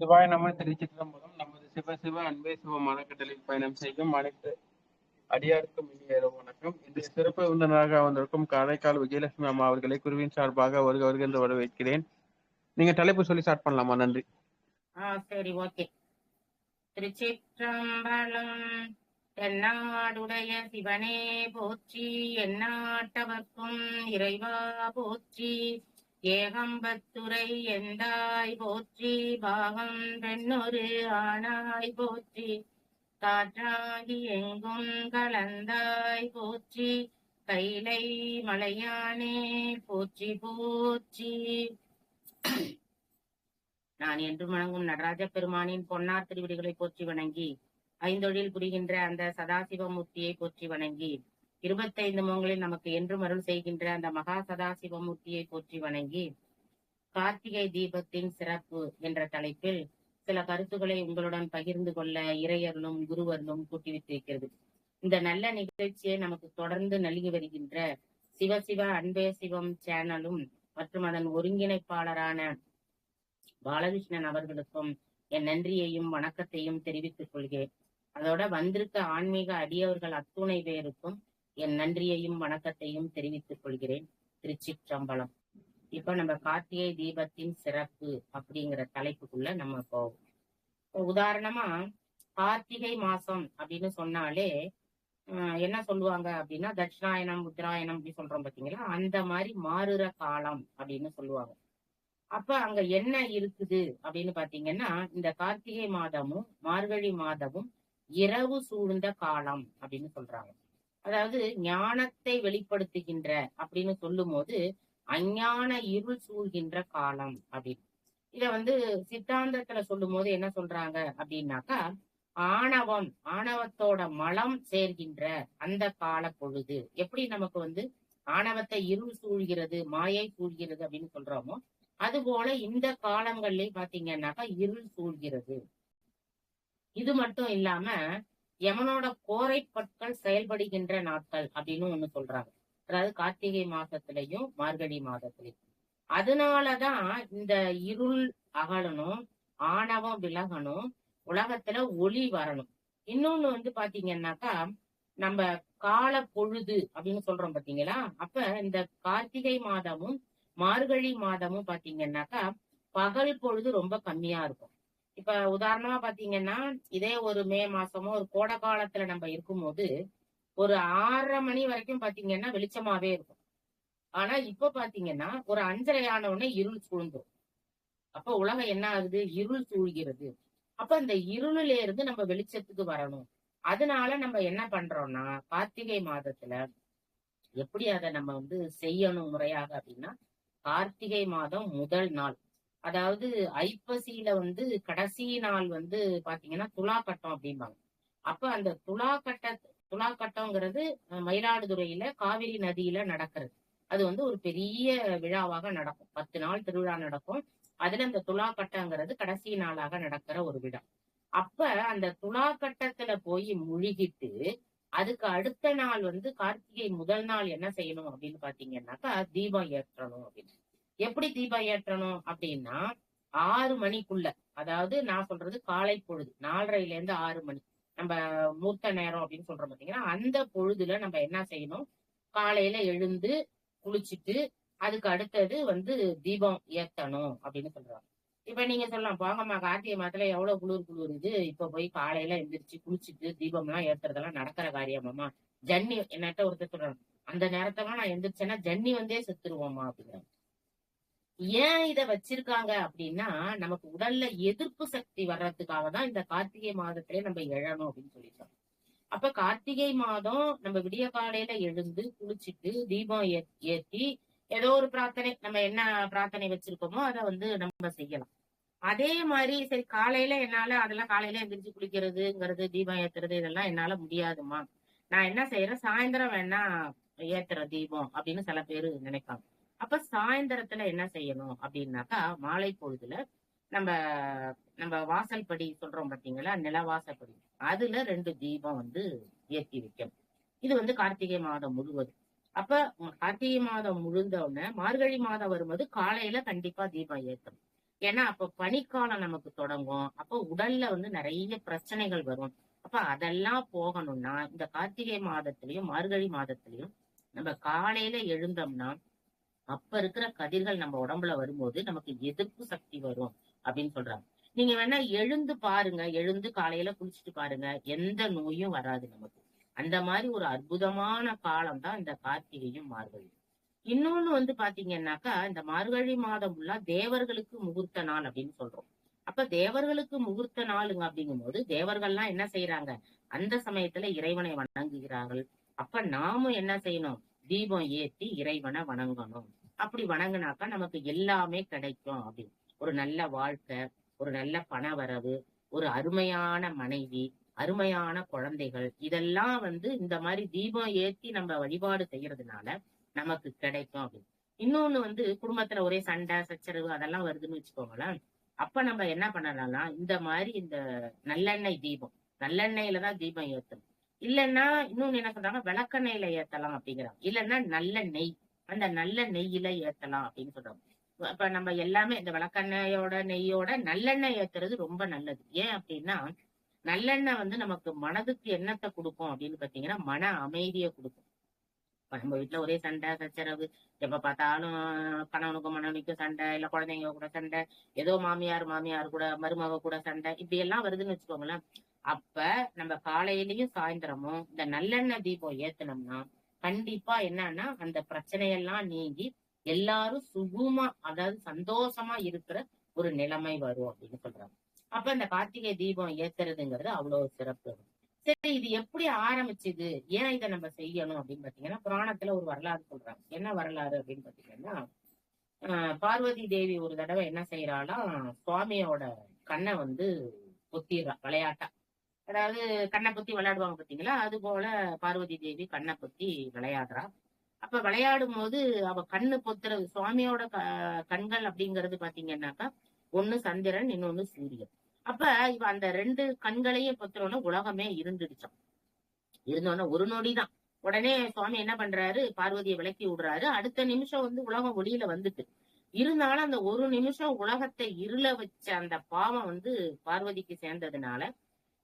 சிவாய நம திருச்சிற்றம்பலம். நமது சிவ சிவ அன்பே சிவ மனக்கட்டளில் பயணம் செய்யும் அனைத்து அடியாருக்கும் இனிய இரவு வணக்கம். இன்றைய சிறப்பு விருந்தினராக வந்திருக்கும் காரைக்கால் விஜயலட்சுமி அம்மா அவர்களை குருவின் சார்பாக வருக என்று வரவேற்கிறேன். நீங்க தலைப்பு சொல்லி ஸ்டார்ட் பண்ணலாமா? நன்றி. சரி, ஓகே. திருச்சிற்றம்பலம். தென்னாடுடைய சிவனே போற்றி, எந்நாட்டவர்க்கும் இறைவா போற்றி, ஏகம்பத்துரை எந்தாய் போற்றி, பாகம் பெண்ணொரு ஆனாய் போற்றி, காற்றாகி எங்கும் கலந்தாய் போற்றி, கைலை மலையானே போற்றி போற்றி. நான் என்று வணங்கும் நடராஜ பெருமானின் பொன்னார் திருவிடிகளை போற்றி வணங்கி, ஐந்தொழில் புரிகின்ற அந்த சதாசிவமூர்த்தியை போற்றி வணங்கி, 25 மோங்களில் நமக்கு என்றும் அருள் செய்கின்ற அந்த மகா சதாசிவமூர்த்தியை போற்றி வணங்கி, கார்த்திகை தீபத்தின் சிறப்பு என்ற தலைப்பில் சில கருத்துக்களை உங்களுடன் பகிர்ந்து கொள்ள இறையர்களும் குருவர்களும் கூட்டி வைத்திருக்கிறது. இந்த நல்ல நிகழ்ச்சியை நமக்கு தொடர்ந்து நல்கி வருகின்ற சிவசிவ அன்பே சிவம் சேனலும் மற்றும் அதன் ஒருங்கிணைப்பாளரான பாலகிருஷ்ணன் அவர்களுக்கும் என் நன்றியையும் வணக்கத்தையும் தெரிவித்துக் கொள்கிறேன். அதோட வந்திருக்க ஆன்மீக அடியவர்கள் அத்துணை பேருக்கும் என் நன்றியையும் வணக்கத்தையும் தெரிவித்துக் கொள்கிறேன். திருச்சிற்றம்பலம். இப்ப நம்ம கார்த்திகை தீபத்தின் சிறப்பு அப்படிங்கிற தலைப்புக்குள்ள நம்ம போவோம். உதாரணமா கார்த்திகை மாசம் அப்படின்னு சொன்னாலே என்ன சொல்லுவாங்க அப்படின்னா, தட்சிணாயனம் உத்தராயணம் அப்படி சொல்றோம் பாத்தீங்களா, அந்த மாதிரி மாறுற காலம் அப்படின்னு சொல்லுவாங்க. அப்ப அங்க என்ன இருக்குது அப்படின்னு பாத்தீங்கன்னா, இந்த கார்த்திகை மாதமும் மார்கழி மாதமும் இரவு சூழ்ந்த காலம் அப்படின்னு சொல்றாங்க. அதாவது ஞானத்தை வெளிப்படுத்துகின்ற அப்படின்னு சொல்லும் போது அஞ்ஞான இருள் சூழ்கின்ற காலம் அப்படின்னு. இத சித்தாந்தத்துல சொல்லும் போது என்ன சொல்றாங்க அப்படின்னாக்கா, ஆணவத்தோட மலம் சேர்கின்ற அந்த கால பொழுது எப்படி நமக்கு ஆணவத்தை இருள் சூழ்கிறது, மாயை சூழ்கிறது அப்படின்னு சொல்றோமோ, அது போல இந்த காலங்கள்ல பாத்தீங்கன்னாக்கா இருள் சூழ்கிறது. இது மட்டும் இல்லாம யமனோட கோரை பற்கள் செயல்படுகின்ற நாட்கள் அப்படின்னு ஒண்ணு சொல்றாங்க. அதாவது கார்த்திகை மாசத்திலையும் மார்கழி மாதத்திலையும். அதனாலதான் இந்த இருள் அகலணும், ஆணவம் விலகணும், உலகத்துல ஒளி வரணும். இன்னொன்னு பாத்தீங்கன்னாக்கா, நம்ம கால பொழுது அப்படின்னு சொல்றோம் பாத்தீங்களா, அப்ப இந்த கார்த்திகை மாதமும் மார்கழி மாதமும் பாத்தீங்கன்னாக்கா பகல் பொழுது ரொம்ப கம்மியா இருக்கும். இப்ப உதாரணமா பாத்தீங்கன்னா, இதே ஒரு மே மாசமோ ஒரு கோடை காலத்துல நம்ம இருக்கும்போது ஒரு 6:30 மணி வரைக்கும் பாத்தீங்கன்னா வெளிச்சமாவே இருக்கும். ஆனா இப்ப பாத்தீங்கன்னா ஒரு 5:30 ஆன உடனே இருள் சூழ்ந்துரும். அப்ப உலகம் என்ன ஆகுது? இருள் சூழ்கிறது. அப்ப அந்த இருளில இருந்து நம்ம வெளிச்சத்துக்கு வரணும். அதனால நம்ம என்ன பண்றோம்னா, கார்த்திகை மாதத்துல எப்படி அதை நம்ம செய்யணும் முறையாக அப்படின்னா, கார்த்திகை மாதம் முதல் நாள், அதாவது ஐப்பசியில கடைசி நாள் பாத்தீங்கன்னா துலா கட்டம் அப்படிம்பாங்க. அப்ப அந்த துலா கட்டம்ங்கிறது மயிலாடுதுறையில காவிரி நதியில நடக்கிறது. அது ஒரு பெரிய விழாவாக நடக்கும். 10 நாள் திருவிழா நடக்கும். அதுல அந்த துலா கட்டங்கிறது கடைசி நாளாக நடக்கிற ஒரு விழா. அப்ப அந்த துலா கட்டத்துல போய் முழுகிட்டு அதுக்கு அடுத்த நாள் கார்த்திகை முதல் நாள் என்ன செய்யணும் அப்படின்னு பாத்தீங்கன்னாக்கா, தீபம் ஏற்றணும் அப்படின்னு. எப்படி தீபம் ஏற்றணும் அப்படின்னா, 6 மணிக்குள்ள, அதாவது நான் சொல்றது காலை பொழுது 4:30 இருந்து 6 மணி, நம்ம மூர்த்த நேரம் அப்படின்னு சொல்றோம் பாத்தீங்கன்னா, அந்த பொழுதுல நம்ம என்ன செய்யணும், காலையில எழுந்து குளிச்சுட்டு அதுக்கு அடுத்தது தீபம் ஏத்தணும் அப்படின்னு சொல்றாங்க. இப்ப நீங்க சொல்லலாம், போங்கம்மா கார்த்திகை மாதத்துல எவ்வளவு குளிருது, இப்ப போய் காலையில எந்திரிச்சு குளிச்சுட்டு தீபம் எல்லாம் ஏத்துறதெல்லாம் நடக்கிற காரியமாமா, ஜன்னி என்னட்ட ஒருத்தர் சொல்றாங்க, அந்த நேரத்தெல்லாம் நான் எந்திரிச்சேன்னா ஜன்னி செத்துருவோமா அப்படிங்கிறாங்க. ஏன் இத வச்சிருக்காங்க அப்படின்னா, நமக்கு உடல்ல எதிர்ப்பு சக்தி வர்றதுக்காக தான் இந்த கார்த்திகை மாதத்திலே நம்ம எழணும் அப்படின்னு சொல்லிட்டாங்க. அப்ப கார்த்திகை மாதம் நம்ம விடிய காலையில எழுந்து குளிச்சுட்டு தீபம் ஏற்றி ஏதோ ஒரு பிரார்த்தனை, நம்ம என்ன பிரார்த்தனை வச்சிருக்கோமோ அதை நம்ம செய்யலாம். அதே மாதிரி சரி காலையில என்னால அதெல்லாம் காலையில எந்திரிச்சு குளிக்கிறதுங்கிறது தீபம் ஏத்துறது இதெல்லாம் என்னால முடியாதுமா, நான் என்ன செய்யறேன், சாயந்தரம் வேணா ஏத்துற தீபம் அப்படின்னு சில பேரு நினைப்பாங்க. அப்ப சாயந்தரத்துல என்ன செய்யணும் அப்படின்னாக்கா, மாலை பொழுதுல நம்ம நம்ம வாசல்படி சொல்றோம் பாத்தீங்களா, நிலவாசல்படி, அதுல 2 தீபம் ஏற்றி வைக்கணும். இது கார்த்திகை மாதம் முழுவதும். அப்ப கார்த்திகை மாதம் முழுந்த உடனே மார்கழி மாதம் வரும்போது காலையில கண்டிப்பா தீபம் ஏற்றணும். ஏன்னா அப்ப பனிக்காலம் நமக்கு தொடங்கும். அப்போ உடல்ல வந்து நிறைய பிரச்சனைகள் வரும். அப்ப அதெல்லாம் போகணும்னா இந்த கார்த்திகை மாதத்திலயும் மார்கழி மாதத்திலயும் நம்ம காலையில எழுந்தோம்னா அப்ப இருக்கிற கதிர்கள் நம்ம உடம்புல வரும்போது நமக்கு எதிர்ப்பு சக்தி வரும் அப்படின்னு சொல்றாங்க. நீங்க வேணா எழுந்து பாருங்க, எழுந்து காலையில குளிச்சுட்டு பாருங்க, எந்த நோயும் வராது நமக்கு. அந்த மாதிரி ஒரு அற்புதமான காலம் தான் இந்த கார்த்திகையும் மார்கழியும். இன்னொன்னு வந்து பாத்தீங்கன்னாக்கா இந்த மார்கழி மாதம் ஃபுல்லா தேவர்களுக்கு முகூர்த்த நாள் அப்படின்னு சொல்றோம். அப்ப தேவர்களுக்கு முகூர்த்த நாளுங்க அப்படிங்கும்போது தேவர்கள்லாம் என்ன செய்யறாங்க, அந்த சமயத்துல இறைவனை வணங்குகிறார்கள். அப்ப நாமும் என்ன செய்யணும், தீபம் ஏத்தி இறைவனை வணங்கணும். அப்படி வணங்குனாக்கா நமக்கு எல்லாமே கிடைக்கும் அப்படின்னு. ஒரு நல்ல வாழ்க்கை, ஒரு நல்ல பண வரவு, ஒரு அருமையான மனைவி, அருமையான குழந்தைகள், இதெல்லாம் வந்து இந்த மாதிரி தீபம் ஏத்தி நம்ம வழிபாடு செய்யறதுனால நமக்கு கிடைக்கும் அப்படின்னு. இன்னொன்னு வந்து குடும்பத்துல ஒரே சண்டை சச்சரவு அதெல்லாம் வருதுன்னு வச்சுக்கோங்களேன். அப்ப நம்ம என்ன பண்ணலாம்னா இந்த மாதிரி இந்த நல்லெண்ணெய் தீபம், நல்லெண்ணெயில தான் தீபம் ஏத்தணும். இல்லைன்னா இன்னொன்னு என்ன சொல்றாங்க, விளக்கெண்ணெயில ஏத்தலாம் அப்படிங்கிறாங்க. இல்லைன்னா நல்ல நெய், அந்த நல்ல நெய்யில ஏத்தலாம் அப்படின்னு சொல்றாங்க. இப்ப நம்ம எல்லாமே இந்த விளக்கெண்ணெயோட நெய்யோட நல்லெண்ணெய் ஏத்துறது ரொம்ப நல்லது. ஏன் அப்படின்னா நல்லெண்ணெய் வந்து நமக்கு மனதுக்கு என்னத்தை கொடுக்கும் அப்படின்னு பாத்தீங்கன்னா மன அமைதியை கொடுக்கும். இப்ப நம்ம வீட்டுல ஒரே சண்டை சச்சரவு, எப்ப பார்த்தாலும் கணவனுக்கும் மனைவிக்கும் சண்டை, இல்ல குழந்தைங்க கூட சண்டை, ஏதோ மாமியார் கூட மருமக கூட சண்டை, இப்படி எல்லாம் வருதுன்னு வச்சுக்கோங்களேன். அப்ப நம்ம காலையிலயும் சாயந்தரமும் இந்த நல்லெண்ணெய் தீபம் ஏத்துனோம்னா கண்டிப்பா என்னன்னா அந்த பிரச்சனையெல்லாம் நீங்கி எல்லாரும் சுகமா, அதாவது சந்தோஷமா இருக்கிற ஒரு நிலைமை வரும் அப்படின்னு சொல்றாங்க. அப்ப இந்த கார்த்திகை தீபம் ஏத்துறதுங்கிறது அவ்வளவு சிறப்பு. சரி, இது எப்படி ஆரம்பிச்சுது, ஏன் இதை நம்ம செய்யணும் அப்படின்னு பாத்தீங்கன்னா புராணத்துல ஒரு வரலாறு சொல்றாங்க. என்ன வரலாறு அப்படின்னு பாத்தீங்கன்னா பார்வதி தேவி ஒரு தடவை என்ன செய்யறாளாம், சுவாமியோட கண்ணை வந்து பொத்திடுறா விளையாட்டா. அதாவது கண்ணை பொத்தி விளையாடுவாங்க பாத்தீங்களா, அது போல பார்வதி தேவி கண்ணை பொத்தி விளையாடுறா. அப்ப விளையாடும் போது அவ கண்ணு பொத்துறது, சுவாமியோட கண்கள் அப்படிங்கிறது பாத்தீங்கன்னாக்கா ஒண்ணு சந்திரன், இன்னொன்னு சூரியன். அப்ப இவ அந்த ரெண்டு கண்களையும் பொத்துறோம்னா உலகமே இருந்துடுச்சாம். இருந்தோன்னா ஒரு நொடிதான். உடனே சுவாமி என்ன பண்றாரு, பார்வதியை விளக்கி விடுறாரு. அடுத்த நிமிஷம் வந்து உலகம் ஒளியில வந்துட்டு, இருந்தாலும் அந்த ஒரு நிமிஷம் உலகத்தை இருள வச்ச அந்த பாவம் வந்து பார்வதிக்கு சேர்ந்ததுனால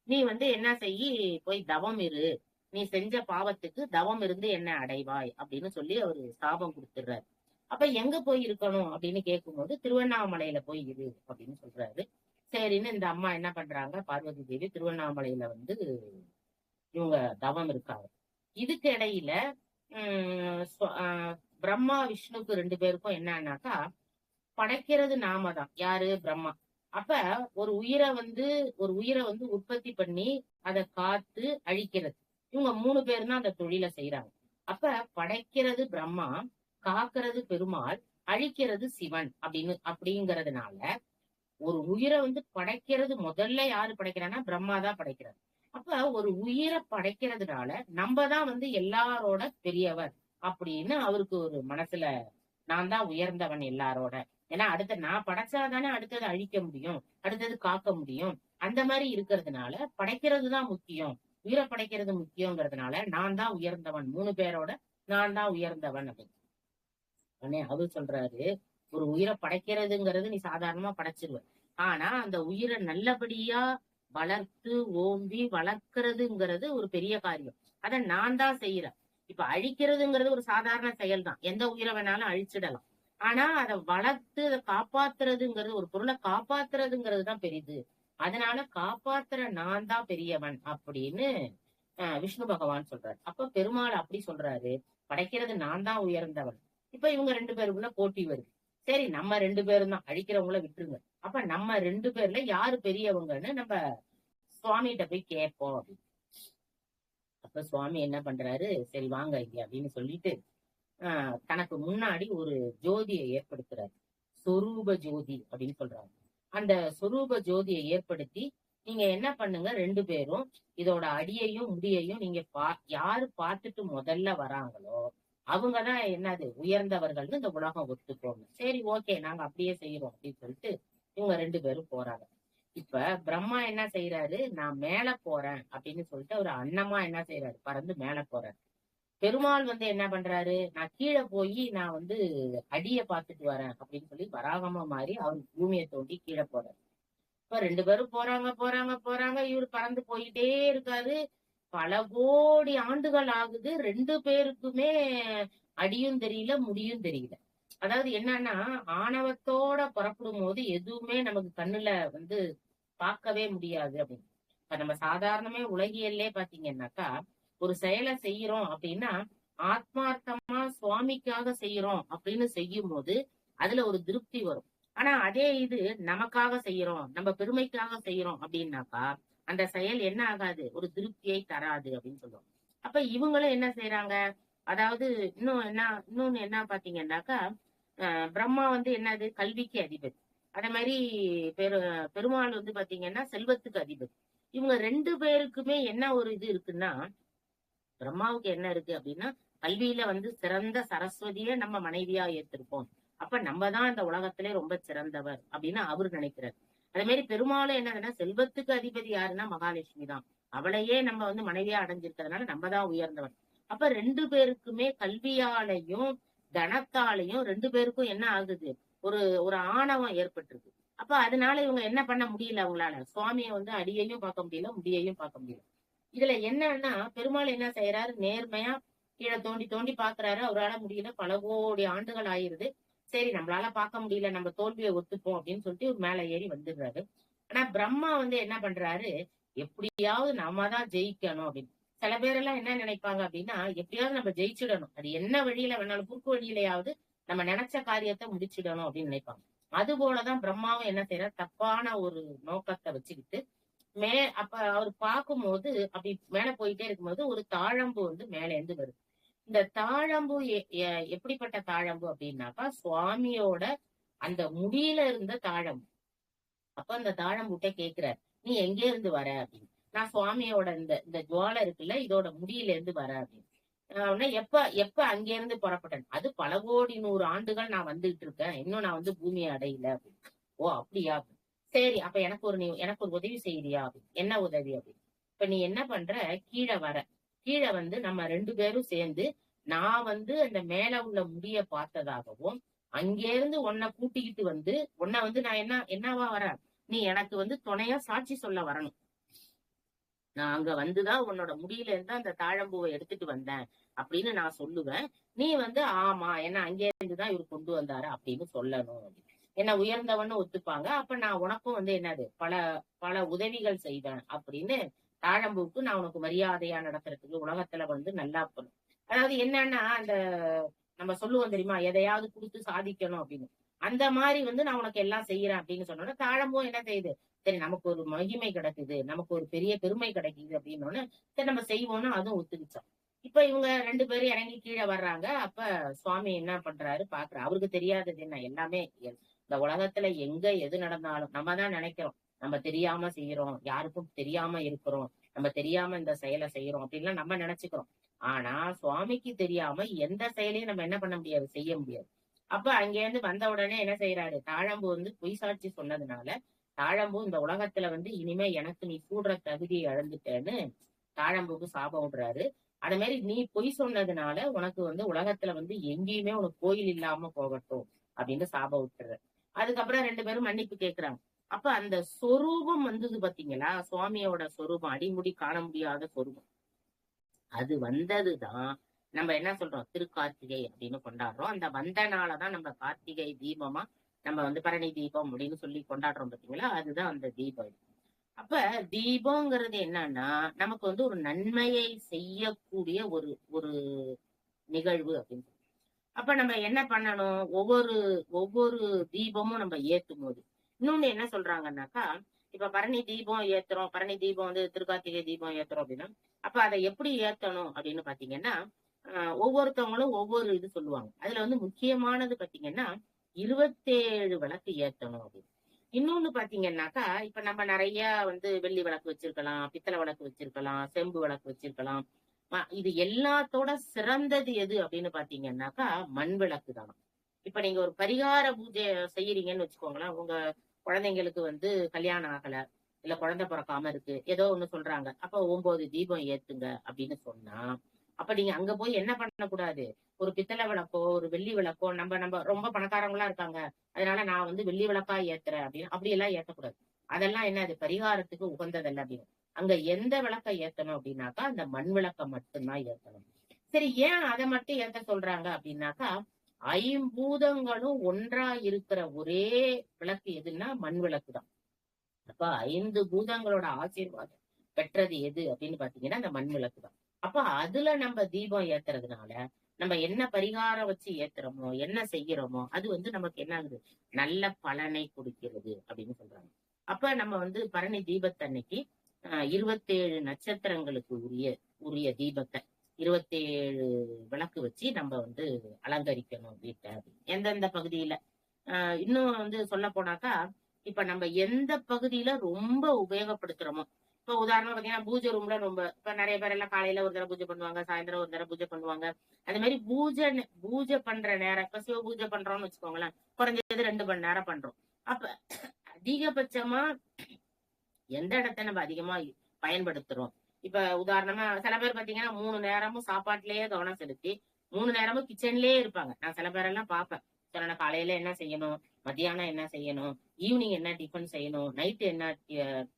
நீ வந்து என்ன செய்யி, போய் தவம் இரு, நீ செஞ்ச பாவத்துக்கு தவம் இருந்து என்ன அடைவாய் அப்படின்னு சொல்லி அவரு சாபம் கொடுத்துடுறாரு. அப்ப எங்க போய் இருக்கணும் அப்படின்னு கேட்கும்போது திருவண்ணாமலையில போய் இரு அப்படின்னு சொல்றாரு. சரின்னு இந்த அம்மா என்ன பண்றாங்க, பார்வதி தேவி திருவண்ணாமலையில வந்து இவங்க தவம் இருக்காங்க. இதுக்கு இடையில பிரம்மா விஷ்ணுக்கு ரெண்டு பேருக்கும் என்னன்னாக்கா படைக்கிறது நாம தான், யாரு, பிரம்மா. அப்ப ஒரு உயிரை வந்து உற்பத்தி பண்ணி அதை காத்து அழிக்கிறது, இவங்க மூணு பேரும் தான் அந்த தொழிலை செய்யறாங்க. அப்ப படைக்கிறது பிரம்மா, காக்கிறது பெருமாள், அழிக்கிறது சிவன் அப்படிங்கறதுனால ஒரு உயிரை வந்து படைக்கிறது முதல்ல யாரு படைக்கிறான்னா பிரம்மா தான் படைக்கிறார். அப்ப ஒரு உயிரை படைக்கிறதுனால நம்ம தான் வந்து எல்லாரோட பெரியவர் அப்படின்னு அவருக்கு ஒரு மனசுல, நான் தான் உயர்ந்தவன் எல்லாரோட, ஏன்னா அடுத்த நான் படைச்சாதானே அடுத்தது அழிக்க முடியும், அடுத்தது காக்க முடியும். அந்த மாதிரி இருக்கிறதுனால படைக்கிறது தான் முக்கியம், உயிரை படைக்கிறது முக்கியங்கிறதுனால நான் தான் உயர்ந்தவன், மூணு பேரோட நான் தான் உயர்ந்தவன் அப்படின்னு அவர் சொல்றாரு. ஒரு உயிரை படைக்கிறதுங்கிறது நீ சாதாரணமா படைச்சிருவ, ஆனா அந்த உயிரை நல்லபடியா வளர்த்து ஓம்பி வளர்க்கறதுங்கிறது ஒரு பெரிய காரியம். அதை நான் தான் செய்யறேன். இப்ப அழிக்கிறதுங்கிறது ஒரு சாதாரண செயல் தான், எந்த உயிரை வேணாலும் அழிச்சிடலாம். ஆனா அதை வளர்த்து அதை காப்பாத்துறதுங்கிறது, ஒரு பொருளை காப்பாத்துறதுங்கிறது தான் பெரிது. அதனால காப்பாத்துற நான் தான் பெரியவன் அப்படின்னு விஷ்ணு பகவான் சொல்றாரு. அப்ப பெருமாள் அப்படி சொல்றாரு, படைக்கிறது நான் தான் உயர்ந்தவன். இப்ப இவங்க ரெண்டு பேருக்குள்ள போட்டி வருது. சரி, நம்ம ரெண்டு பேரும் தான், அழிக்கிறவங்கள விட்டுருங்க, அப்ப நம்ம ரெண்டு பேர்ல யாரு பெரியவங்கன்னு நம்ம சுவாமிகிட்ட போய் கேட்போம் அப்படின்னு. அப்ப சுவாமி என்ன பண்றாரு, சரி வாங்க இங்க அப்படின்னு சொல்லிட்டு தனக்கு முன்னாடி ஒரு ஜோதியை ஏற்படுத்துறாரு. சொரூப ஜோதி அப்படின்னு சொல்றாங்க. அந்த சொரூப ஜோதியை ஏற்படுத்தி நீங்க என்ன பண்ணுங்க, ரெண்டு பேரும் இதோட அடியையும் முடியையும் நீங்க யாரு பார்த்துட்டு முதல்ல வராங்களோ அவங்கதான் என்னது உயர்ந்தவர்கள்னு இந்த உலகம் ஒத்துக்கோங்க. சரி ஓகே, நாங்க அப்படியே செய்யறோம் அப்படின்னு சொல்லிட்டு இவங்க ரெண்டு பேரும் போறாங்க. இப்ப பிரம்மா என்ன செய்யறாரு, நான் மேல போறேன் அப்படின்னு சொல்லிட்டு ஒரு அன்னமா என்ன செய்யறாரு, பறந்து மேல போறாரு. பெருமாள் வந்து என்ன பண்றாரு, நான் கீழே போய் நான் வந்து அடிய பாத்துட்டு வரேன் அப்படின்னு சொல்லி வராகமா மாறி அவர் பூமியை தோண்டி கீழே போறாரு. இப்ப 2 பேரும் போறாங்க போறாங்க போறாங்க. இவரு பறந்து போயிட்டே இருக்காரு. பல கோடி ஆண்டுகள் ஆகுது. 2 பேருக்குமே அடியும் தெரியல, முடியும் தெரியல. அதாவது என்னன்னா, ஆணவத்தோட புறப்படும் போது எதுவுமே நமக்கு கண்ணுல வந்து பார்க்கவே முடியாது அப்படின்னு. இப்ப நம்ம சாதாரணமே உலகியல்லே பாத்தீங்கன்னாக்கா, ஒரு செயலை செய்யறோம் அப்படின்னா, ஆத்மார்த்தமா சுவாமிக்காக செய்யறோம் அப்படின்னு செய்யும் போது அதுல ஒரு திருப்தி வரும். ஆனா அதே இது நமக்காக செய்யறோம், நம்ம பெருமைக்காக செய்யறோம் அப்படின்னாக்கா, அந்த செயல் என்ன ஆகாது, ஒரு திருப்தியை தராது அப்படின்னு சொல்லுவோம். அப்ப இவங்களும் என்ன செய்யறாங்க, அதாவது இன்னொன்னு என்ன பாத்தீங்கன்னாக்கா, பிரம்மா வந்து என்னது கல்விக்கு அதிபதி. அதே மாதிரி பெரு பெருமாள் வந்து பாத்தீங்கன்னா செல்வத்துக்கு அதிபதி. இவங்க 2 பேருக்குமே என்ன ஒரு இது இருக்குன்னா, பிரம்மாவுக்கு என்ன இருக்கு அப்படின்னா, கல்வியில வந்து சிறந்த சரஸ்வதிய நம்ம மனைவியா ஏத்திருப்போம். அப்ப நம்ம தான் இந்த உலகத்திலே ரொம்ப சிறந்தவர் அப்படின்னு அவரு நினைக்கிறார். அதே மாதிரி பெருமாளும் என்னதுன்னா, செல்வத்துக்கு அதிபதி யாருன்னா மகாலட்சுமி தான். அவளையே நம்ம வந்து மனைவியா அடைஞ்சிருக்கிறதுனால நம்ம தான் உயர்ந்தவர். அப்ப 2 பேருக்குமே கல்வியாலையும் தனத்தாலையும் 2 பேருக்கும் என்ன ஆகுது, ஒரு ஒரு ஆணவம் ஏற்பட்டிருக்கு. அப்ப அதனால இவங்க என்ன பண்ண முடியல, அவங்களால சுவாமியை வந்து அடியையும் பார்க்க முடியல, முடியையும் பார்க்க முடியல. இதுல என்னன்னா, பெருமாள் என்ன செய்யறாரு, நேர்மையா கீழே தோண்டி தோண்டி பாக்குறாரு. அவரால முடியல, பல கோடி ஆண்டுகள் ஆயிருது. சரி நம்மளால பார்க்க முடியல, நம்ம தோல்வியை ஒத்துப்போம் அப்படின்னு சொல்லிட்டு இவர் மேல ஏறி வந்துடுறாரு. ஆனா பிரம்மா வந்து என்ன பண்றாரு, எப்படியாவது நாம தான் ஜெயிக்கணும் அப்படின்னு. சில பேரெல்லாம் என்ன நினைப்பாங்க அப்படின்னா, எப்படியாவது நம்ம ஜெயிச்சிடணும், அது என்ன வழியில வேணாலும், குறுக்கு வழியிலையாவது நம்ம நினைச்ச காரியத்தை முடிச்சிடணும் அப்படின்னு நினைப்பாங்க. அது போலதான் பிரம்மாவும் என்ன செய்யறாரு, தப்பான ஒரு நோக்கத்தை வச்சுக்கிட்டு அப்ப அவர் பார்க்கும்போது அப்படி மேல போயிட்டே இருக்கும்போது ஒரு தாழம்பு வந்து மேல இருந்து வருது. இந்த தாழம்பு எப்படிப்பட்ட தாழம்பு அப்படின்னாக்கா, சுவாமியோட அந்த முடியில இருந்த தாழம்பு. அப்ப அந்த தாழம்புட்ட கேக்குறார், நீ எங்க இருந்து வர அப்படின்னு. நான் சுவாமியோட இந்த இந்த ஜுவாலை இருக்குல்ல, இதோட முடியில இருந்து வர அப்படின்னு. உடனே எப்ப எப்ப அங்க இருந்து புறப்பட்டேன், அது பல கோடி 100 ஆண்டுகள் நான் வந்துட்டு இருக்கேன், இன்னும் நான் வந்து பூமியை அடையல அப்படின்னு. ஓ அப்படியா, சரி அப்ப எனக்கு ஒரு உதவி செய்யறியா அப்படின்னு. என்ன உதவி அப்படின்னு, இப்ப நீ என்ன பண்ற, கீழே வர, கீழே வந்து நம்ம 2 பேரும் சேர்ந்து, நான் வந்து அந்த மேல உள்ள முடிய பார்த்ததாகவும், அங்கேருந்து உன்னை கூட்டிக்கிட்டு வந்து உன்னை வந்து நான் என்னவா வரேன், நீ எனக்கு வந்து துணையா சாட்சி சொல்ல வரணும். நான் அங்க வந்துதான் உன்னோட முடியில இருந்து அந்த தாழம்பூவை எடுத்துட்டு வந்தேன் அப்படின்னு நான் சொல்லுவேன். நீ வந்து ஆமா என்ன அங்கே இருந்துதான் இவர் கொண்டு வந்தாரு அப்படின்னு சொல்லணும். என்ன உயர்ந்தவன்னு ஒத்துப்பாங்க. அப்ப நான் உனக்கும் வந்து என்னது பல பல உதவிகள் செய்வேன் அப்படின்னு. தாழம்பூவுக்கு நான் உனக்கு மரியாதையா நடத்துறதுக்கு, உலகத்துல வந்து நல்லா இருக்கணும். அதாவது என்னன்னா, அந்த நம்ம சொல்லுவோம் தெரியுமா, எதையாவது கொடுத்து சாதிக்கணும் அப்படின்னு. அந்த மாதிரி வந்து நான் உனக்கு எல்லாம் செய்யறேன் அப்படின்னு சொன்னோன்னா, தாழம்பூ என்ன செய்யுது, சரி நமக்கு ஒரு மகிமை கிடைக்குது, நமக்கு ஒரு பெரிய பெருமை கிடைக்குது அப்படின்னு சரி நம்ம செய்வோம்னு அதுவும் ஒத்துக்கிச்சோம். இப்ப இவங்க 2 பேரும் இறங்கி கீழே வர்றாங்க. அப்ப சுவாமி என்ன பண்றாரு பாக்குறாரு. அவருக்கு தெரியாதது என்ன, எல்லாமே இந்த உலகத்துல எங்க எது நடந்தாலும் நம்ம தான் நினைக்கிறோம் நம்ம தெரியாம செய்யறோம், யாருக்கும் தெரியாம இருக்கிறோம், நம்ம தெரியாம இந்த செயலை செய்யறோம் அப்படின்லாம் நம்ம நினைச்சுக்கிறோம். ஆனா சுவாமிக்கு தெரியாம எந்த செயலையும் நம்ம என்ன பண்ண முடியாது, செய்ய முடியாது. அப்ப அங்க இருந்து வந்த உடனே என்ன செய்யறாரு, தாழம்பு வந்து பொய் சாட்சி சொன்னதுனால, தாழம்பூ இந்த உலகத்துல வந்து இனிமே எனக்கு நீ கூடுற தகுதியை இழந்துட்டேன்னு தாழம்பூக்கு சாபம் விடுறாரு. அதே மாதிரி நீ பொய் சொன்னதுனால உனக்கு வந்து உலகத்துல வந்து எங்கேயுமே உனக்கு கோயில் இல்லாம போகட்டும் அப்படின்னு சாபம் விட்டுற. அதுக்கப்புறம் 2 பேரும் மன்னிப்பு கேட்கிறாங்க. அப்ப அந்த சொரூபம் வந்தது பாத்தீங்களா, சுவாமியோட சொரூபம், அடிமுடி காண முடியாத சொரூபம், அது வந்ததுதான் நம்ம என்ன சொல்றோம், திருக்கார்த்திகை அப்படின்னு கொண்டாடுறோம். அந்த வந்த நாளதான் நம்ம கார்த்திகை தீபமா நம்ம வந்து பரணி தீபம் அப்படின்னு சொல்லி கொண்டாடுறோம் பாத்தீங்களா, அதுதான் அந்த தீபம். அப்ப தீபம்ங்கிறது என்னன்னா, நமக்கு வந்து ஒரு நன்மையை செய்யக்கூடிய ஒரு ஒரு நிகழ்வு அப்படின்னு. அப்ப நம்ம என்ன பண்ணணும், ஒவ்வொரு ஒவ்வொரு தீபமும் நம்ம ஏத்தும் போது, இன்னொன்னு என்ன சொல்றாங்கன்னாக்கா, இப்ப பரணி தீபம் ஏத்துறோம், பரணி தீபம் வந்து திருக்கார்த்திகை தீபம் ஏத்துறோம் அப்படின்னா, அப்ப அதை எப்படி ஏத்தணும் அப்படின்னு பாத்தீங்கன்னா, ஒவ்வொருத்தவங்களும் ஒவ்வொரு இது சொல்லுவாங்க. அதுல வந்து முக்கியமானது பாத்தீங்கன்னா 27 விளக்கு ஏத்தணும் அப்படின்னு. இன்னொன்னு பாத்தீங்கன்னாக்கா, இப்ப நம்ம நிறைய வந்து வெள்ளி விளக்கு வச்சிருக்கலாம், பித்தளை விளக்கு வச்சிருக்கலாம், செம்பு விளக்கு வச்சிருக்கலாம். இது எல்லாத்தோட சிறந்தது எது அப்படின்னு பாத்தீங்கன்னாக்கா மண் விளக்கு தான். இப்ப நீங்க ஒரு பரிகார பூஜை செய்யறீங்கன்னு வச்சுக்கோங்களேன், உங்க குழந்தைங்களுக்கு வந்து கல்யாணம் ஆகல, இல்ல குழந்தை பிறக்காம இருக்கு, ஏதோ ஒண்ணு சொல்றாங்க, அப்ப 9 தீபம் ஏத்துங்க அப்படின்னு சொன்னா, அப்ப நீங்க அங்க போய் என்ன பண்ணக்கூடாது, ஒரு பித்தளை விளக்கோ ஒரு வெள்ளி விளக்கோ, நம்ம நம்ம ரொம்ப பணக்காரங்களா இருக்காங்க அதனால நான் வந்து வெள்ளி விளக்கா ஏத்துறேன் அப்படின்னு அப்படி எல்லாம் ஏத்தக்கூடாது. அதெல்லாம் என்ன, அது பரிகாரத்துக்கு உகந்ததல்ல அப்படின்னு. அங்க எந்த விளக்க ஏத்தணும் அப்படின்னாக்கா அந்த மண் விளக்க மட்டும்தான் ஏத்தணும். சரி, ஏன் அதை மட்டும் ஏத்த சொல்றாங்க அப்படின்னாக்கா, ஐம்பூதங்களும் ஒன்றா இருக்கிற ஒரே விளக்கு எதுன்னா மண் விளக்கு தான். அப்ப 5 பூதங்களோட ஆசீர்வாதம் பெற்றது எது அப்படின்னு பாத்தீங்கன்னா அந்த மண் விளக்கு தான். அப்ப அதுல நம்ம தீபம் ஏத்துறதுனால நம்ம என்ன பரிகாரம் வச்சு ஏத்துறோமோ என்ன செய்யறோமோ அது வந்து நமக்கு என்ன ஆகுது, நல்ல பலனை கொடுக்கிறது அப்படின்னு சொல்றாங்க. அப்ப நம்ம வந்து பரணி தீபத்தன்னைக்கு 27 நட்சத்திரங்களுக்கு உரிய உரிய தீபத்தை 27 விளக்கு வச்சு நம்ம வந்து அலங்கரிக்கணும் வீட்டை. எந்தெந்த பகுதியில இன்னும் வந்து சொல்ல போனாக்கா, இப்ப நம்ம எந்த பகுதியில ரொம்ப உபயோகப்படுத்துறோமோ, இப்ப உதாரணமா பாத்தீங்கன்னா பூஜை ரூம்ல ரொம்ப இப்ப நிறைய பேர் எல்லாம் காலையில ஒரு தடவை பூஜை பண்ணுவாங்க, சாயந்தரம் ஒரு தடவை பூஜை பண்ணுவாங்க. அந்த மாதிரி பூஜை பண்ற நேரம், இப்ப சிவ பூஜை பண்றோம்னு வச்சுக்கோங்களேன், குறைஞ்சது 2 மணி நேரம் பண்றோம். அப்ப அதிகபட்சமா எந்த இடத்த நம்ம அதிகமா பயன்படுத்துறோம். இப்ப உதாரணமா சில பேர் பாத்தீங்கன்னா 3 நேரமும் சாப்பாட்டுலயே கவனம் செலுத்தி 3 நேரமும் கிச்சன்லயே இருப்பாங்க. நான் சில பேரெல்லாம் பார்ப்பேன். சில காலையில என்ன செய்யணும், மத்தியானம் என்ன செய்யணும், ஈவினிங் என்ன டிஃபன் செய்யணும், நைட்டு என்ன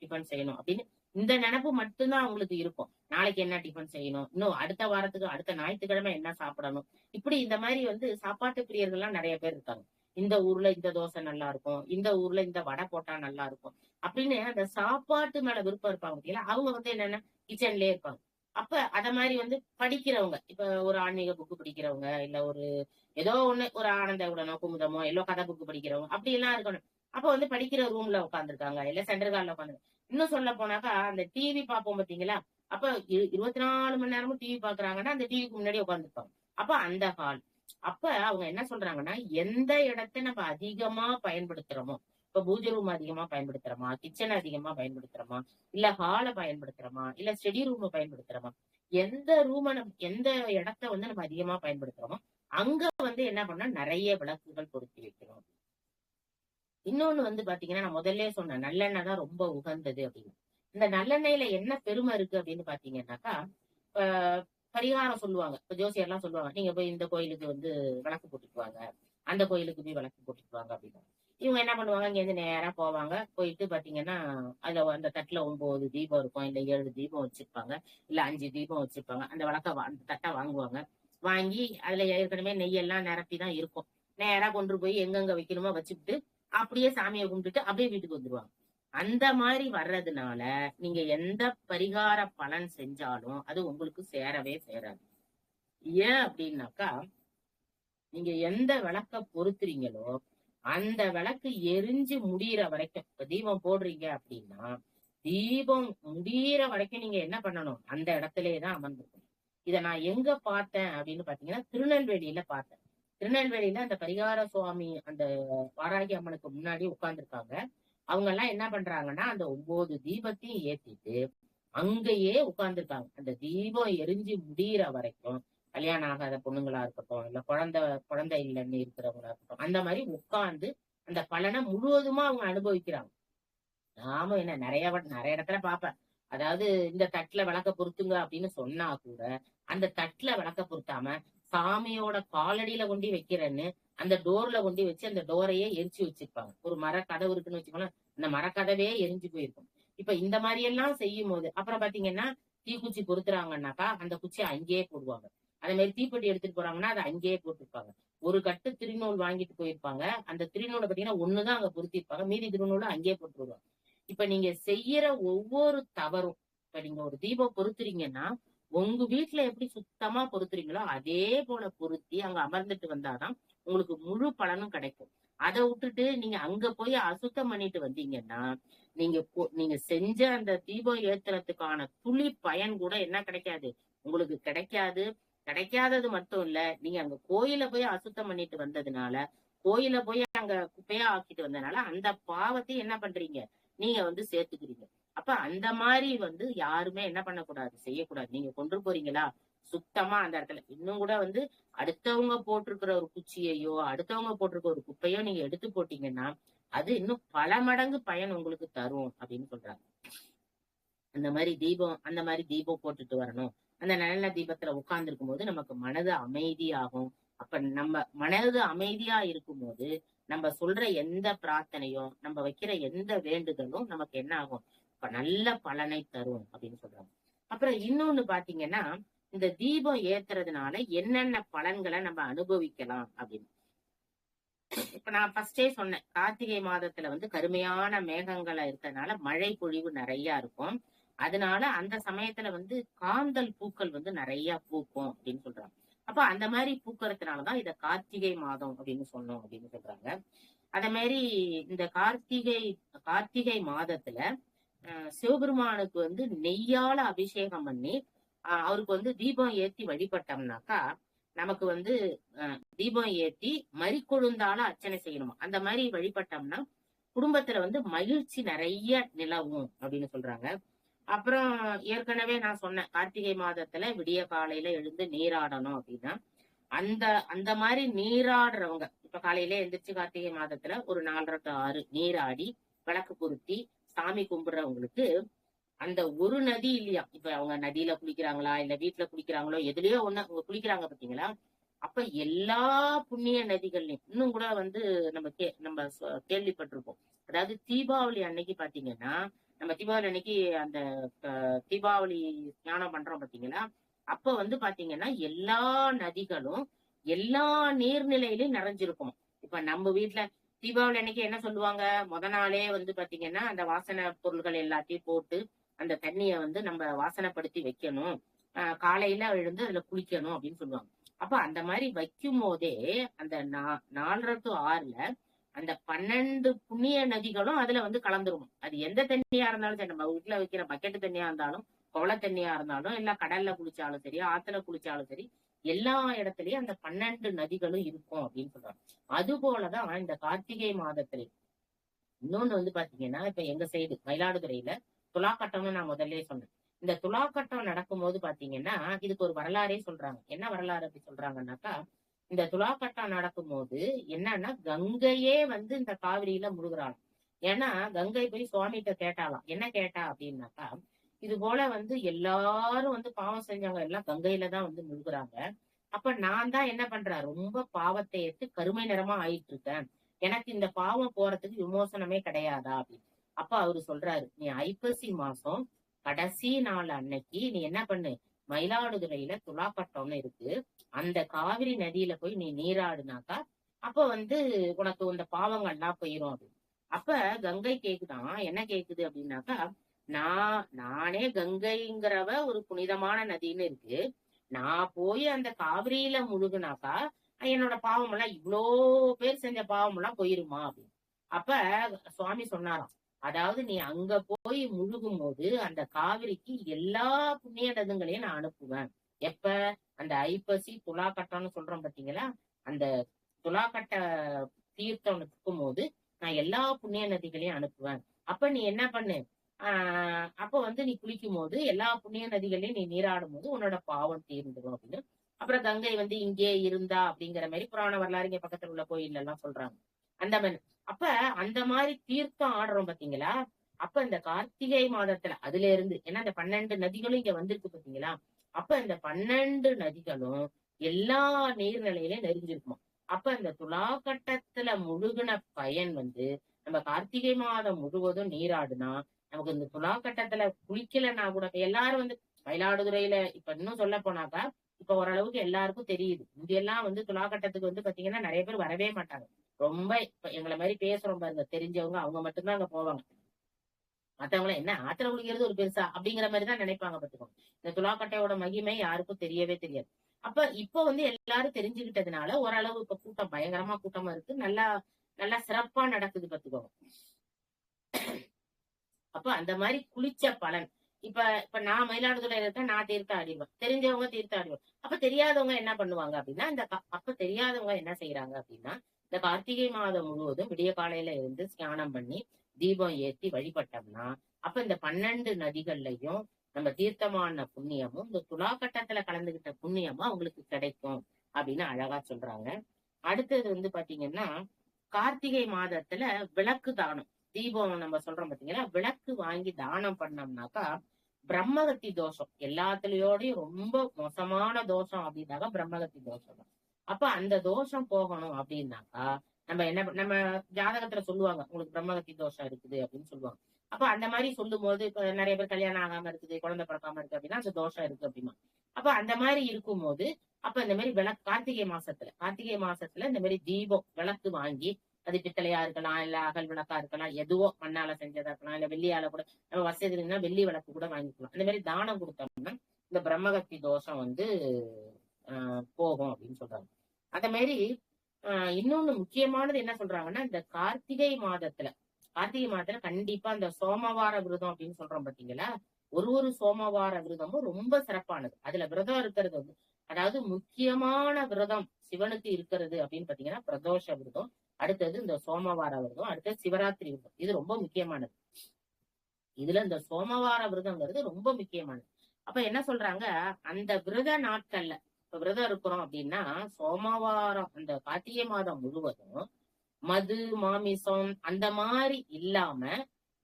டிஃபன் செய்யணும் அப்படின்னு இந்த நினைப்பு மட்டும்தான் அவங்களுக்கு இருக்கும். நாளைக்கு என்ன டிஃபன் செய்யணும், இன்னும் அடுத்த வாரத்துக்கு அடுத்த ஞாயிற்றுக்கிழமை என்ன சாப்பிடணும், இப்படி இந்த மாதிரி வந்து சாப்பாட்டு பிரியர்கள்லாம் நிறைய பேர் இருக்காங்க. இந்த ஊர்ல இந்த தோசை நல்லா இருக்கும், இந்த ஊர்ல இந்த வடை போட்டா நல்லா இருக்கும் அப்படின்னு அந்த சாப்பாட்டு மேல விருப்பம் இருப்பாங்க பார்த்தீங்களா, அவங்க வந்து என்னன்னா கிச்சன்லயே இருப்பாங்க. அப்ப அத மாதிரி வந்து படிக்கிறவங்க, இப்ப ஒரு ஆன்மீக புக்கு படிக்கிறவங்க, இல்ல ஒரு ஏதோ ஒண்ணு ஒரு ஆனந்த உடனோ குமுதமோ எல்லோ கதை புக்கு படிக்கிறவங்க அப்படி எல்லாம் இருக்கணும். அப்ப வந்து படிக்கிற ரூம்ல உட்காந்துருக்காங்க, இல்ல சென்டர் கால்ல உட்காந்து. இன்னும் சொல்ல போனாக்கா அந்த டிவி பார்ப்போம் பாத்தீங்களா, அப்ப 24 மணி நேரமும் டிவி பாக்குறாங்கன்னா அந்த டிவிக்கு முன்னாடி உட்காந்துருப்பாங்க. அப்ப அந்த ஹால். அப்ப அவங்க என்ன சொல்றாங்கன்னா, எந்த இடத்தை நம்ம அதிகமா பயன்படுத்துறோமோ, இப்ப பூஜை ரூம் அதிகமா பயன்படுத்துறோமா, கிச்சன் அதிகமா பயன்படுத்துறோமா, இல்ல ஹால பயன்படுத்துறோமா, இல்ல ஸ்டடி ரூம் பயன்படுத்துறோமா, எந்த இடத்த வந்து நம்ம அதிகமா பயன்படுத்துறோமோ அங்க வந்து என்ன பண்ணா நிறைய விளக்குகள் பொருத்தி வைக்கணும். இன்னொன்னு வந்து பாத்தீங்கன்னா நான் முதல்ல சொன்னேன் நல்லெண்ணெய் தான் ரொம்ப உகந்தது அப்படின்னு. இந்த நல்லெண்ணெயில என்ன பெருமை இருக்கு அப்படின்னு பாத்தீங்கன்னாக்கா, பரிகாரம் சொல்லுவாங்க. இப்ப ஜோசியர் எல்லாம் சொல்லுவாங்க, நீங்க போய் இந்த கோயிலுக்கு வந்து விளக்கு போட்டுட்டு வாங்க, அந்த கோயிலுக்கு போய் விளக்கு போட்டுட்டு வாங்க அப்படின்னு. இவங்க என்ன பண்ணுவாங்க, இங்க இருந்து நேரா போவாங்க. போயிட்டு பாத்தீங்கன்னா அதுல அந்த தட்டுல 9 தீபம் இருக்கும், இல்ல 7 தீபம் வச்சிருப்பாங்க, இல்ல 5 தீபம் வச்சிருப்பாங்க. அந்த அந்த தட்டை வாங்குவாங்க. வாங்கி அதுல ஏற்கனவே நெய்யெல்லாம் நிரப்பிதான் இருக்கும். நேரா கொண்டு போய் எங்கெங்க வைக்கணுமோ வச்சுக்கிட்டு அப்படியே சாமியை கும்பிட்டுட்டு அப்படியே வீட்டுக்கு வந்துருவாங்க. அந்த மாதிரி வர்றதுனால நீங்க எந்த பரிகார பலன் செஞ்சாலும் அது உங்களுக்கு சேரவே சேராது. ஏன் அப்படின்னாக்கா, நீங்க எந்த விளக்க பொருத்துறீங்களோ அந்த விளக்கு எரிஞ்சு முடியிற வரைக்கும், இப்ப தீபம் போடுறீங்க அப்படின்னா தீபம் முடியிற வரைக்கும் நீங்க என்ன பண்ணணும், அந்த இடத்துலயேதான் அமர்ந்திருக்கணும். இத நான் எங்க பார்த்தேன் அப்படின்னு பாத்தீங்கன்னா திருநெல்வேலியில பார்த்தேன். திருநெல்வேலியில அந்த பரிகார சுவாமி அந்த வாராகி அம்மனுக்கு முன்னாடி உட்கார்ந்துருக்காங்க. அவங்க எல்லாம் என்ன பண்றாங்கன்னா அந்த 9 தீபத்தையும் ஏத்திட்டு அங்கேயே உட்கார்ந்துருக்காங்க. அந்த தீபம் எரிஞ்சு முடியிற வரைக்கும், கல்யாணம் ஆகாத பொண்ணுங்களா இருக்கட்டும், இல்ல குழந்தை இல்லைன்னு இருக்கிறவங்களா இருக்கட்டும், அந்த மாதிரி உட்கார்ந்து அந்த பலனை முழுவதுமா அவங்க அனுபவிக்கிறாங்க. நாம என்ன நிறைய இடத்துல பாப்பேன். அதாவது இந்த தட்டுல விளக்க பொருத்துங்க அப்படின்னு சொன்னா கூட அந்த தட்டுல விளக்க பொருத்தாம சாமியோட காலடியில கொண்டு வைக்கிறேன்னு அந்த டோர்ல கொண்டு வச்சு அந்த டோரையே எரிச்சு வச்சிருப்பாங்க. ஒரு மரக்கதவு இருக்குன்னு வச்சுக்கோங்களேன், அந்த மரக்கதவே எரிஞ்சு போயிருக்கும். இப்ப இந்த மாதிரி எல்லாம் செய்யும் போது அப்புறம் பாத்தீங்கன்னா தீக்குச்சி பொருத்துறாங்கன்னாக்கா அந்த குச்சியை அங்கேயே போடுவாங்க. அதே மாதிரி தீப்பெட்டி எடுத்துட்டு போறாங்கன்னா அதை அங்கேயே போட்டுருப்பாங்க. ஒரு கட்டு திருநூல் வாங்கிட்டு போயிருப்பாங்க. அந்த திருநூலை பாத்தீங்கன்னா ஒண்ணுதான் அங்க பொருத்திருப்பாங்க, மீதி திருநூலை அங்கேயே போட்டுருவாங்க. இப்ப நீங்க செய்யற ஒவ்வொரு தவறும், இப்ப நீங்க ஒரு தீபம் பொருத்துறீங்கன்னா உங்க வீட்டுல எப்படி சுத்தமா பொருத்துறீங்களோ அதே போல பொருத்தி அங்க அமர்ந்துட்டு வந்தாதான் உங்களுக்கு முழு பலனும் கிடைக்கும். அதை விட்டுட்டு நீங்க அங்க போய் அசுத்தம் பண்ணிட்டு வந்தீங்கன்னா நீங்க செஞ்ச அந்த தீபம் ஏத்துறதுக்கான துளி பயன் கூட என்ன கிடைக்காது, உங்களுக்கு கிடைக்காது. கிடைக்காதது மட்டும் இல்ல, நீங்க அங்க கோயில போய் அசுத்தம் பண்ணிட்டு வந்ததுனால, கோயில போய் அங்க குப்பையா ஆக்கிட்டு வந்ததுனால அந்த பாவத்தை என்ன பண்றீங்க, நீங்க வந்து சேர்த்துக்கிறீங்க. அப்ப அந்த மாதிரி வந்து யாருமே என்ன பண்ணக்கூடாது, செய்யக்கூடாது. நீங்க கொண்டு போறீங்களா சுத்தமா அந்த இடத்துல இன்னும் கூட வந்து அடுத்தவங்க போட்டிருக்கிற ஒரு குச்சியையோ அடுத்தவங்க போட்டிருக்கிற ஒரு குப்பையோ நீங்க எடுத்து போட்டீங்கன்னா அது இன்னும் பல மடங்கு பயன் உங்களுக்கு தரும் அப்படின்னு சொல்றாங்க. அந்த மாதிரி தீபம் போட்டுட்டு வரணும். அந்த நல்லெண்ணெய் தீபத்துல உட்கார்ந்துருக்கும் போது நமக்கு மனது அமைதியாகும். அப்ப நம்ம மனது அமைதியா இருக்கும்போது நம்ம சொல்ற எந்த பிரார்த்தனையும் நம்ம வைக்கிற எந்த வேண்டுதலும் நமக்கு என்ன ஆகும், இப்ப நல்ல பலனை தரும் அப்படின்னு சொல்றாங்க. அப்புறம் இன்னொன்னு பாத்தீங்கன்னா, இந்த தீபம் ஏத்துறதுனால என்னென்ன பலன்களை நம்ம அனுபவிக்கலாம் அப்படின்னு. இப்ப நான் ஃபர்ஸ்டே சொன்னேன், கார்த்திகை மாதத்துல வந்து கருமையான மேகங்களை இருக்கிறதுனால மழை பொழிவு நிறைய இருக்கும். அதனால அந்த சமயத்துல வந்து காந்தல் பூக்கள் வந்து நிறைய பூக்கும் அப்படின்னு சொல்றாங்க. அப்ப அந்த மாதிரி பூக்கறதுனாலதான் இத கார்த்திகை மாதம் அப்படின்னு சொன்னோம் அப்படின்னு சொல்றாங்க. அதே மாதிரி இந்த கார்த்திகை மாதத்துல சிவபெருமானுக்கு வந்து நெய்யால அபிஷேகம் பண்ணி அவருக்கு வந்து தீபம் ஏத்தி வழிபட்டோம்னாக்கா நமக்கு வந்து தீபம் ஏத்தி மறிக்கொழுந்தால அர்ச்சனை செய்யணுமா. அந்த மாதிரி வழிபட்டோம்னா குடும்பத்துல வந்து மகிழ்ச்சி நிறைய நிலவும் அப்படின்னு சொல்றாங்க. அப்புறம் ஏற்கனவே நான் சொன்னேன், கார்த்திகை மாதத்துல விடிய காலையில எழுந்து நீராடணும் அப்படின்னா அந்த அந்த மாதிரி நீராடுறவங்க இப்ப காலையில எழுந்திரிச்சு கார்த்திகை மாதத்துல ஒரு 4:30 to 6 நீராடி விளக்கு பொருத்தி சாமி கும்பிடுறவங்களுக்கு அந்த ஒரு நதி இல்லையா, இப்ப அவங்க நதியில குளிக்கிறாங்களா இல்ல வீட்டுல குளிக்கிறாங்களோ எதுலயோ ஒண்ணு அவங்க குளிக்கிறாங்க பாத்தீங்களா, அப்ப எல்லா புண்ணிய நதிகள்லயும் இன்னும் கூட வந்து நம்ம கேள்விப்பட்டிருப்போம். அதாவது தீபாவளி அன்னைக்கு பாத்தீங்கன்னா, நம்ம தீபாவளி அன்னைக்கு அந்த தீபாவளி ஸ்நானம் பண்றோம் பாத்தீங்களா, அப்ப வந்து பாத்தீங்கன்னா எல்லா நதிகளும் எல்லா நீர்நிலையிலயும் நிறைஞ்சிருக்கும். இப்ப நம்ம வீட்டுல தீபாவளி அன்னைக்கு என்ன சொல்லுவாங்க, முத நாளே வந்து பாத்தீங்கன்னா அந்த வாசனை பொருள்கள் எல்லாத்தையும் போட்டு அந்த தண்ணிய வந்து நம்ம வாசனைப்படுத்தி வைக்கணும், காலையில எழுந்து அதுல குளிக்கணும் அப்படின்னு சொல்லுவாங்க. அப்ப அந்த மாதிரி வைக்கும் போதே அந்த 4:30 to 6 அந்த 12 புண்ணிய நதிகளும் அதுல வந்து கலந்துரும். அது எந்த தண்ணியா இருந்தாலும் சரி, நம்ம வீட்டுல வைக்கிற பக்கெட்டு தண்ணியா இருந்தாலும் குள தண்ணியா இருந்தாலும் இல்ல கடல்ல குளிச்சாலும் சரி ஆத்துல குளிச்சாலும் சரி எல்லா இடத்துலயும் அந்த 12 நதிகளும் இருக்கும் அப்படின்னு சொல்றாங்க. அது போலதான் இந்த கார்த்திகை மாதத்துல இன்னொன்னு வந்து பாத்தீங்கன்னா, இப்ப எங்க சைடு மயிலாடுதுறையில துலாக்கட்டம்னு நான் முதல்ல சொன்னேன். இந்த துலாக்கட்டம் நடக்கும்போது பாத்தீங்கன்னா இதுக்கு ஒரு வரலாறே சொல்றாங்க. என்ன வரலாறு அப்படி சொல்றாங்கன்னாக்கா, இந்த துலாக்கட்டம் நடக்கும்போது என்னன்னா கங்கையே வந்து இந்த காவிரியில முழுகுறாங்க. ஏன்னா கங்கை போய் சுவாமிகிட்ட கேட்டாலாம். என்ன கேட்டா அப்படின்னாக்கா, இது போல வந்து எல்லாரும் வந்து பாவம் செஞ்சவங்க எல்லாம் கங்கையில தான் வந்து முழுகுறாங்க. அப்ப நான் தான் என்ன பண்றேன், ரொம்ப பாவத்தை ஏற்று கருமை நிறமா ஆயிட்டு இருக்கேன், எனக்கு இந்த பாவம் போறதுக்கு விமோசனமே கிடையாதா அப்படின்னு. அப்ப அவரு சொல்றாரு, நீ ஐப்பசி மாசம் கடைசி நாள் அன்னைக்கு நீ என்ன பண்ணு, மயிலாடுதுறையில துலாக்கட்டம்னு இருக்கு, அந்த காவிரி நதியில போய் நீ நீராடுனாக்கா அப்ப வந்து உனக்கு இந்த பாவங்கள்லாம் போயிரும் அப்படின்னு. அப்ப கங்கை கேக்குதான், என்ன கேக்குது அப்படின்னாக்கா, நானே கங்கைங்கிறவ ஒரு புனிதமான நதின்னு இருக்கு, நான் போய் அந்த காவிரியில முழுகுனாக்கா என்னோட பாவம் எல்லாம் இவ்வளோ பேர் செஞ்ச பாவம் எல்லாம் போயிருமா அப்படின்னு. அப்ப சுவாமி சொன்னாராம், அதாவது நீ அங்க போய் முழுகும் போது அந்த காவிரிக்கு எல்லா புண்ணிய நதுங்களையும் நான் அனுப்புவேன். எப்ப அந்த ஐப்பசி துலாக்கட்டம்னு சொல்றோம் பாத்தீங்களா, அந்த துலாக்கட்ட தீர்த்தம் இருக்கும் போது நான் எல்லா புண்ணிய நதிகளையும் அனுப்புவேன். அப்ப நீ என்ன பண்ணு, அப்ப வந்து நீ குளிக்கும் போது எல்லா புண்ணிய நதிகளையும் நீ நீராடும் போது உன்னோட பாவம் தீர்ந்துடும் அப்படின்னு. அப்புறம் கங்கை வந்து இங்கே இருந்தா அப்படிங்கிற மாதிரி புராண வரலாறு இங்க பக்கத்துல உள்ள கோயில் எல்லாம் சொல்றாங்க. அந்த மாதிரி அப்ப அந்த மாதிரி தீர்த்தம் ஆடுறோம் பாத்தீங்களா, அப்ப இந்த கார்த்திகை மாதத்துல அதுல இருந்து ஏன்னா இந்த 12 நதிகளும் இங்க வந்திருக்கு பாத்தீங்களா, அப்ப இந்த 12 நதிகளும் எல்லா நீர்நிலையிலயும் நெருங்கிருக்குமா. அப்ப இந்த துலாக்கட்டத்துல முழுகுன பயன் வந்து நம்ம கார்த்திகை மாதம் முழுவதும் நீராடுனா நமக்கு இந்த துலாக்கட்டத்துல குளிக்கலன்னா கூட எல்லாரும் வந்து மயிலாடுதுறையில இப்ப இன்னும் சொல்ல போனாக்கா இப்ப ஓரளவுக்கு எல்லாருக்கும் தெரியுது. இங்கெல்லாம் வந்து துலாக்கட்டத்துக்கு வந்து பாத்தீங்கன்னா நிறைய பேர் வரவே மாட்டாங்க. ரொம்ப இப்ப எங்களை மாதிரி பேசுறோம் பாருங்க தெரிஞ்சவங்க, அவங்க மட்டும்தான் அங்க போவாங்க. மத்தவங்கள என்ன ஆத்திர குளிக்கிறது ஒரு பெருசா அப்படிங்கிற மாதிரிதான் நினைப்பாங்க பாத்துக்கோங்க. இந்த துலாக்கட்டையோட மகிமை யாருக்கும் தெரியவே தெரியாது. அப்ப இப்ப வந்து எல்லாரும் தெரிஞ்சுக்கிட்டதுனால ஓரளவு இப்ப கூட்டம் பயங்கரமா கூட்டமா இருக்கு, நல்லா நல்லா சிறப்பா நடக்குது பாத்துக்கோங்க. அப்ப அந்த மாதிரி குளிச்ச பலன் இப்ப நான் மயிலாடுதுறையில இருக்க நான் தீர்த்த ஆடிடுவேன், தெரிஞ்சவங்க தீர்த்த ஆடிடுவோம். அப்ப தெரியாதவங்க என்ன பண்ணுவாங்க அப்படின்னா அப்ப தெரியாதவங்க என்ன செய்யறாங்க அப்படின்னா இந்த கார்த்திகை மாதம் முழுவதும் விடிய காலையில இருந்து ஸ்நானம் பண்ணி தீபம் ஏத்தி வழிபட்டோம்னா அப்ப இந்த 12 நதிகள்லயும் நம்ம தீர்த்தமான புண்ணியமும் இந்த துலாக்கட்டத்துல கலந்துகிட்ட புண்ணியமும் அவங்களுக்கு கிடைக்கும் அப்படின்னு அழகா சொல்றாங்க. அடுத்தது வந்து பாத்தீங்கன்னா கார்த்திகை மாதத்துல விளக்கு தானம், தீபம் நம்ம சொல்றோம் பாத்தீங்கன்னா, விளக்கு வாங்கி தானம் பண்ணோம்னாக்கா பிரம்மகத்தி தோஷம் எல்லாத்துலயோடையும் ரொம்ப மோசமான தோஷம் அப்படின்னாக்கா பிரம்மகத்தி தோஷம் தான். அப்ப அந்த தோஷம் போகணும் அப்படின்னாக்கா நம்ம ஜாதகத்துல சொல்லுவாங்க உங்களுக்கு பிரம்மகத்தி தோஷம் இருக்குது அப்படின்னு சொல்லுவாங்க. அப்ப அந்த மாதிரி சொல்லும் போது இப்ப நிறைய பேர் கல்யாணம் ஆகாம இருக்குது, குழந்தை பிறக்காம இருக்கு அப்படின்னா அந்த தோஷம் இருக்கு அப்படிமா. அப்ப அந்த மாதிரி இருக்கும் போது அப்ப இந்த மாதிரி கார்த்திகை மாசத்துல இந்த மாதிரி தீபம் விளக்கு வாங்கி, அது பித்தளையா இருக்கலாம், இல்ல அகல் விளக்கா இருக்கலாம், எதுவோ மண்ணால செஞ்சதா இருக்கலாம், இல்ல வெள்ளியால கூட நம்ம வசதி இருந்தா வெள்ளி விளக்கு கூட வாங்கிக்கலாம். இந்த மாதிரி தானம் கொடுத்தோம்னா இந்த பிரம்மகத்தி தோஷம் போகும் அப்படின்னு சொல்றாங்க. அந்த மாதிரி இன்னொன்னு முக்கியமானது என்ன சொல்றாங்கன்னா, இந்த கார்த்திகை மாதத்துல கண்டிப்பா இந்த சோமவார விரதம் அப்படின்னு சொல்றோம் பாத்தீங்களா, ஒரு சோமவார விரதமும் ரொம்ப சிறப்பானது. அதுல விரதம் இருக்கிறது அதாவது முக்கியமான விரதம் சிவனுக்கு இருக்கிறது அப்படின்னு பாத்தீங்கன்னா பிரதோஷ விரதம், அடுத்தது இந்த சோமவார விரதம், அடுத்தது சிவராத்திரி விரதம். இது ரொம்ப முக்கியமானது. இதுல இந்த சோமவார விரதம்ங்கிறது ரொம்ப முக்கியமானது. அப்ப என்ன சொல்றாங்க, அந்த விரத நாட்கள்ல இப்ப விரதம் இருக்கிறோம் அப்படின்னா சோமவாரம் அந்த கார்த்திகை மாதம் முழுவதும் மது மாமிசம் அந்த மாதிரி இல்லாம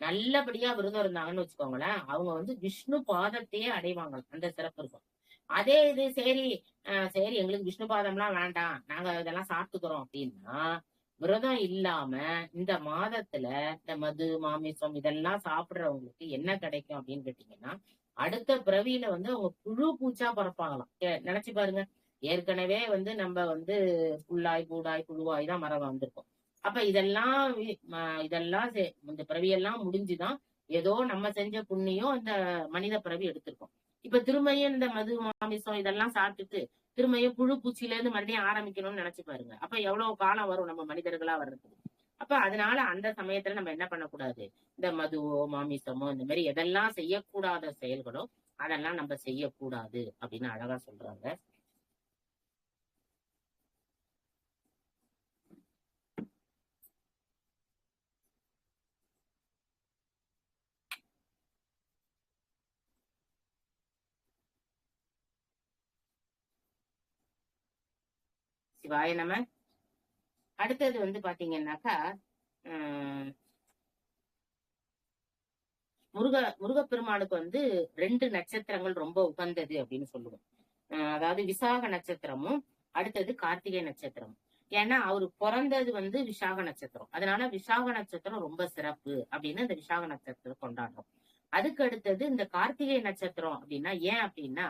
நல்லபடியா விரதம் இருந்தாங்கன்னு வச்சுக்கோங்களேன், அவங்க விஷ்ணு பாதத்தையே அடைவாங்க. அந்த சிறப்பு இருக்கும். அதே இது சரி எங்களுக்கு விஷ்ணு பாதம்லாம் வேண்டாம், நாங்க இதெல்லாம் சாப்பிட்டுக்கிறோம் அப்படின்னா விரதம் இல்லாம இந்த மாதத்துல இந்த மது மாமிசம் இதெல்லாம் சாப்பிடுறவங்களுக்கு என்ன கிடைக்கும் அப்படின்னு கேட்டீங்கன்னா, அடுத்த பிறவியில அவங்க புழு பூச்சா பிறப்பாங்களாம். நினைச்சு பாருங்க, ஏற்கனவே நம்ம புல்லாய் பூடாய் புழுவாய் தான் மரம் வந்திருக்கோம். அப்ப இதெல்லாம் இந்த பிறவியெல்லாம் முடிஞ்சுதான் ஏதோ நம்ம செஞ்ச புண்ணியம் இந்த மனித பிறவி எடுத்திருக்கோம். இப்ப திரும்பியும் இந்த மது மாமிசம் இதெல்லாம் சாப்பிட்டுட்டு திரும்பியும் புழு பூச்சியில இருந்து மறுபடியும் ஆரம்பிக்கணும்னு நினைச்சு பாருங்க. அப்ப எவ்வளவு காலம் வரும் நம்ம மனிதர்களா வர்றதுக்கு. அப்ப அதனால அந்த சமயத்துல நம்ம என்ன பண்ணக்கூடாது, இந்த மதுவோ மாமிசமோ இந்த மாதிரி எதெல்லாம் செய்யக்கூடாத செயல்களோ அதெல்லாம் நம்ம செய்யக்கூடாது அப்படின்னு அழகா சொல்றாங்க. சிவாய நம. அடுத்தது பாத்தீங்கன்னாக்கா முருகப்பெருமானுக்கு 2 நட்சத்திரங்கள் ரொம்ப உகந்தது அப்படின்னு சொல்லுவோம். அதாவது விசாக நட்சத்திரமும் அடுத்தது கார்த்திகை நட்சத்திரமும். ஏன்னா அவரு பிறந்தது விசாக நட்சத்திரம், அதனால விசாக நட்சத்திரம் ரொம்ப சிறப்பு அப்படின்னு இந்த விசாக நட்சத்திரம் கொண்டாடுறோம். அதுக்கு அடுத்தது இந்த கார்த்திகை நட்சத்திரம் அப்படின்னா ஏன் அப்படின்னா,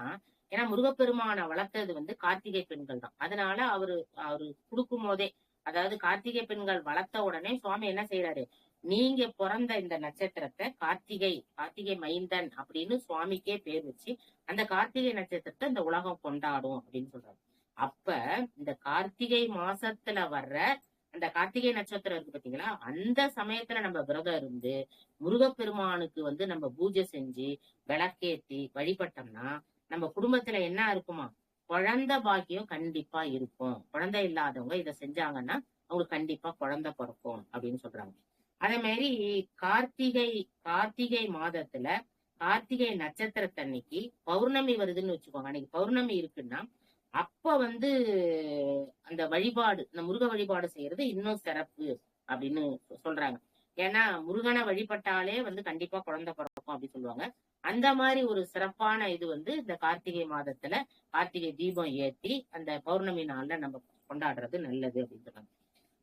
ஏன்னா முருகப்பெருமானை வளர்த்தது கார்த்திகை பெண்கள் தான். அதனால அவரு கொடுக்கும் போதே, அதாவது கார்த்திகை பெண்கள் வளர்த்த உடனே சுவாமி என்ன செய்யறாரு, நீங்க பிறந்த இந்த நட்சத்திரத்தை கார்த்திகை மைந்தன் அப்படின்னு சுவாமிக்கே பேர் வச்சு அந்த கார்த்திகை நட்சத்திரத்தை இந்த உலகம் கொண்டாடும் அப்படின்னு சொல்றாரு. அப்ப இந்த கார்த்திகை மாசத்துல வர்ற அந்த கார்த்திகை நட்சத்திரம் இருக்கு பாத்தீங்களா, அந்த சமயத்துல நம்ம விரதம் இருந்து முருகப்பெருமானுக்கு நம்ம பூஜை செஞ்சு விளக்கேத்தி வழிபட்டோம்னா நம்ம குடும்பத்துல என்ன இருக்குமா, குழந்தை பாக்கியம் கண்டிப்பா இருக்கும். குழந்தை இல்லாதவங்க இதை செஞ்சாங்கன்னா அவங்களுக்கு கண்டிப்பா குழந்தை பிறக்கும் அப்படின்னு சொல்றாங்க. அதே மாதிரி கார்த்திகை மாதத்துல கார்த்திகை நட்சத்திரத்தன்னைக்கு பௌர்ணமி வருதுன்னு வச்சுக்கோங்க. அன்னைக்கு பௌர்ணமி இருக்குன்னா அப்ப அந்த வழிபாடு, இந்த முருக வழிபாடு செய்யறது இன்னும் சிறப்பு அப்படின்னு சொல்றாங்க. ஏன்னா முருகனை வழிபட்டாலே கண்டிப்பா குழந்தை பிறக்கும் அப்படின்னு சொல்லுவாங்க. அந்த மாதிரி ஒரு சிறப்பான இது இந்த கார்த்திகை மாதத்துல கார்த்திகை தீபம் ஏற்றி அந்த பௌர்ணமி நாள்ல நம்ம கொண்டாடுறது நல்லது அப்படின்னு சொல்றாங்க.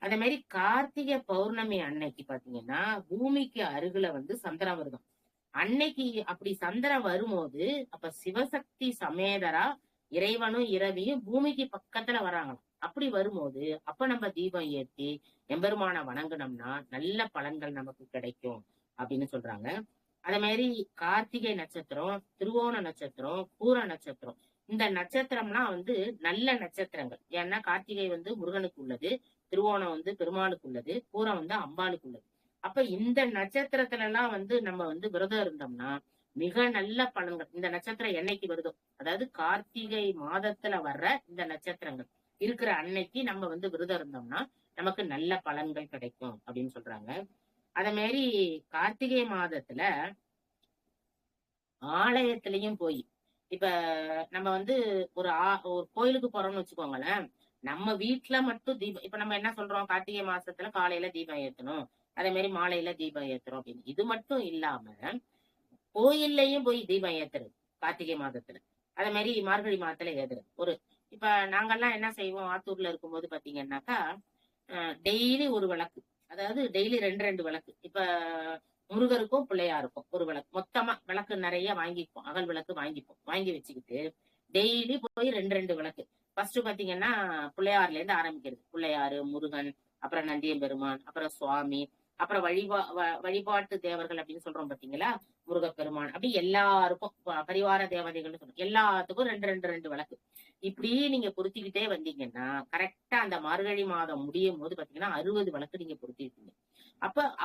அதே மாதிரி கார்த்திகை பௌர்ணமி அன்னைக்கு பாத்தீங்கன்னா பூமிக்கு அருகில சந்திரன் வருதும். அன்னைக்கு அப்படி சந்திரன் வரும்போது அப்ப சிவசக்தி சமேதரா இறைவனும் இரவியும் பூமிக்கு பக்கத்துல வராங்களாம். அப்படி வரும்போது அப்ப நம்ம தீபம் ஏற்றி எம்பெருமான வணங்கினோம்னா நல்ல பலன்கள் நமக்கு கிடைக்கும் அப்படின்னு சொல்றாங்க. அதே மாதிரி கார்த்திகை நட்சத்திரம், திருவோண நட்சத்திரம், பூர நட்சத்திரம், இந்த நட்சத்திரம்லாம் நல்ல நட்சத்திரங்கள். ஏன்னா கார்த்திகை முருகனுக்கு உள்ளது, திருவோணம் பெருமாளுக்கு உள்ளது, பூரம் அம்பாளுக்கு உள்ளது. அப்ப இந்த நட்சத்திரத்துல எல்லாம் நம்ம விரதம் இருந்தோம்னா மிக நல்ல பலன்கள். இந்த நட்சத்திரம் என்னைக்கு வருதோ, அதாவது கார்த்திகை மாதத்துல வர்ற இந்த நட்சத்திரங்கள் இருக்கிற அன்னைக்கு நம்ம விரதம் இருந்தோம்னா நமக்கு நல்ல பலன்கள் கிடைக்கும் அப்படின்னு சொல்றாங்க. அதே மாதிரி கார்த்திகை மாதத்துல ஆலயத்திலையும் போய், இப்ப நம்ம ஒரு கோயிலுக்கு போறோம்னு வச்சுக்கோங்களேன், நம்ம வீட்டுல மட்டும் தீபம், இப்ப நம்ம என்ன சொல்றோம், கார்த்திகை மாசத்துல காலையில தீபம் ஏத்தணும், அதே மாதிரி மாலையில தீபம் ஏத்துறோம் அப்படின்னு. இது மட்டும் இல்லாம கோயில்லையும் போய் தீபம் ஏத்துறது கார்த்திகை மாதத்துல. அதே மாதிரி மார்கழி மாதத்துல ஏத்துறது. இப்ப நாங்கெல்லாம் என்ன செய்வோம் ஆத்தூர்ல இருக்கும்போது பாத்தீங்கன்னாக்கா, டெய்லி ஒரு விளக்கு, அதாவது டெய்லி ரெண்டு விளக்கு. இப்ப முருகருக்கும் பிள்ளையாருக்கும் ஒரு விளக்கு, மொத்தமா விளக்கு நிறைய வாங்கிப்போம், அகல் விளக்கு வாங்கி வச்சுக்கிட்டு டெய்லி போய் ரெண்டு விளக்கு. ஃபர்ஸ்ட் பாத்தீங்கன்னா பிள்ளையார்ல இருந்து ஆரம்பிக்கிறது. பிள்ளையாரு, முருகன், அப்புறம் நந்தியம்பெருமான், அப்புறம் சுவாமி, அப்புறம் வழிபாட்டு தேவர்கள் அப்படின்னு சொல்றோம் பாத்தீங்களா, முருகப்பெருமான், அப்படி எல்லாருக்கும் பரிவார தேவதைகள்னு சொல்றோம், எல்லாத்துக்கும் ரெண்டு விளக்கு. இப்படி நீங்க பொருத்திக்கிட்டே வந்தீங்கன்னா கரெக்டா அந்த மார்கழி மாதம் முடியும் போது பாத்தீங்கன்னா 60 விளக்கு நீங்க பொருத்திருப்பீங்க.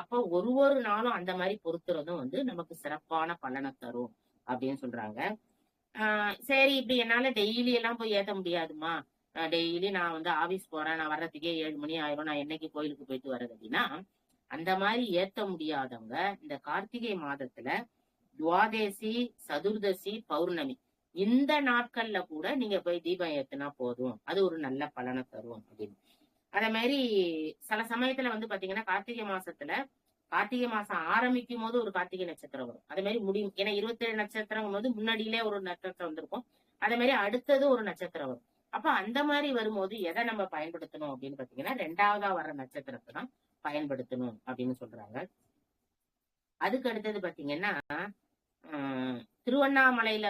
அப்ப ஒரு நாளும் அந்த மாதிரி பொருத்துறதும் நமக்கு சிறப்பான பலனை தரும் அப்படின்னு சொல்றாங்க. சரி, இப்படி என்னால டெய்லி எல்லாம் போய் ஏத்த முடியாதுமா, டெய்லி நான் ஆபீஸ் போறேன், நான் வர்றதுக்கே 7 மணி ஆயிரும், நான் என்னைக்கு கோயிலுக்கு போயிட்டு வர்றது அப்படின்னா, அந்த மாதிரி ஏத்த முடியாதவங்க இந்த கார்த்திகை மாதத்துல துவாதேசி, சதுர்தசி, பௌர்ணமி இந்த நாட்கள்ல கூட நீங்க போய் தீபம் ஏத்துனா போதும், அது ஒரு நல்ல பலனை தரும் அப்படின்னு. அதே மாதிரி சில சமயத்துல பாத்தீங்கன்னா கார்த்திகை மாசம் ஆரம்பிக்கும் போது ஒரு கார்த்திகை நட்சத்திரம் வரும். அதே மாதிரி முடியும், ஏன்னா 27 நட்சத்திரம் போது முன்னாடியிலே ஒரு நட்சத்திரம் வந்திருக்கும், அதே மாதிரி அடுத்தது ஒரு நட்சத்திரம் வரும். அப்ப அந்த மாதிரி வரும்போது எதை நம்ம பயன்படுத்தணும் அப்படின்னு பாத்தீங்கன்னா 2வதா வர்ற நட்சத்திரத்தை தான் பயன்படுத்தணும் அப்படின்னு சொல்றாங்க. அதுக்கு அடுத்தது பாத்தீங்கன்னா திருவண்ணாமலையில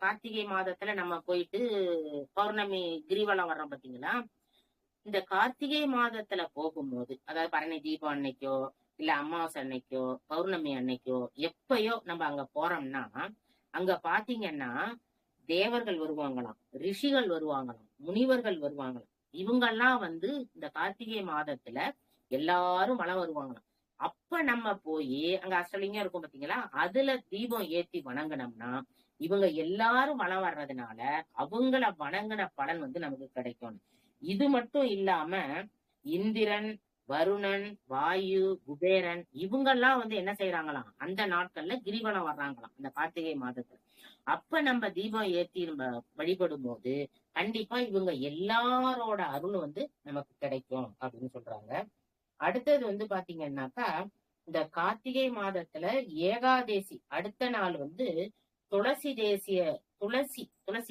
கார்த்திகை மாதத்துல நம்ம போயிட்டு பௌர்ணமி கிரிவலம் வர்றோம் பாத்தீங்களா. இந்த கார்த்திகை மாதத்துல போகும்போது, அதாவது பரணி தீபம் அன்னைக்கோ இல்ல அமாவாசை அன்னைக்கோ பௌர்ணமி அன்னைக்கோ எப்பயோ நம்ம அங்க போறோம்னா, அங்க பாத்தீங்கன்னா தேவர்கள் வருவாங்களாம், ரிஷிகள் வருவாங்களாம், முனிவர்கள் வருவாங்களாம். இவங்கெல்லாம் இந்த கார்த்திகை மாதத்துல எல்லாரும் வலம் வருவாங்களாம். அப்ப நம்ம போய் அங்க அஷ்டலிங்கம் இருக்கும் பாத்தீங்களா, அதுல தீபம் ஏத்தி வணங்கினோம்னா இவங்க எல்லாரும் வலம் வர்றதுனால அவங்கள வணங்கின பலன் நமக்கு கிடைக்கும். இது மட்டும் இல்லாம இந்திரன், வருணன், வாயு, குபேரன் இவங்கெல்லாம் என்ன செய்யறாங்களாம், அந்த நாட்கள்ல கிரிவலம் வர்றாங்களாம் அந்த கார்த்திகை மாதத்துல. அப்ப நம்ம தீபம் ஏத்தி நம்ம வழிபடும் போது கண்டிப்பா இவங்க எல்லாரோட அருள் நமக்கு கிடைக்கும் அப்படின்னு சொல்றாங்க. அடுத்தது பாத்தீங்கன்னாக்கா, இந்த கார்த்திகை மாதத்துல ஏகாதேசி அடுத்த நாள் துளசி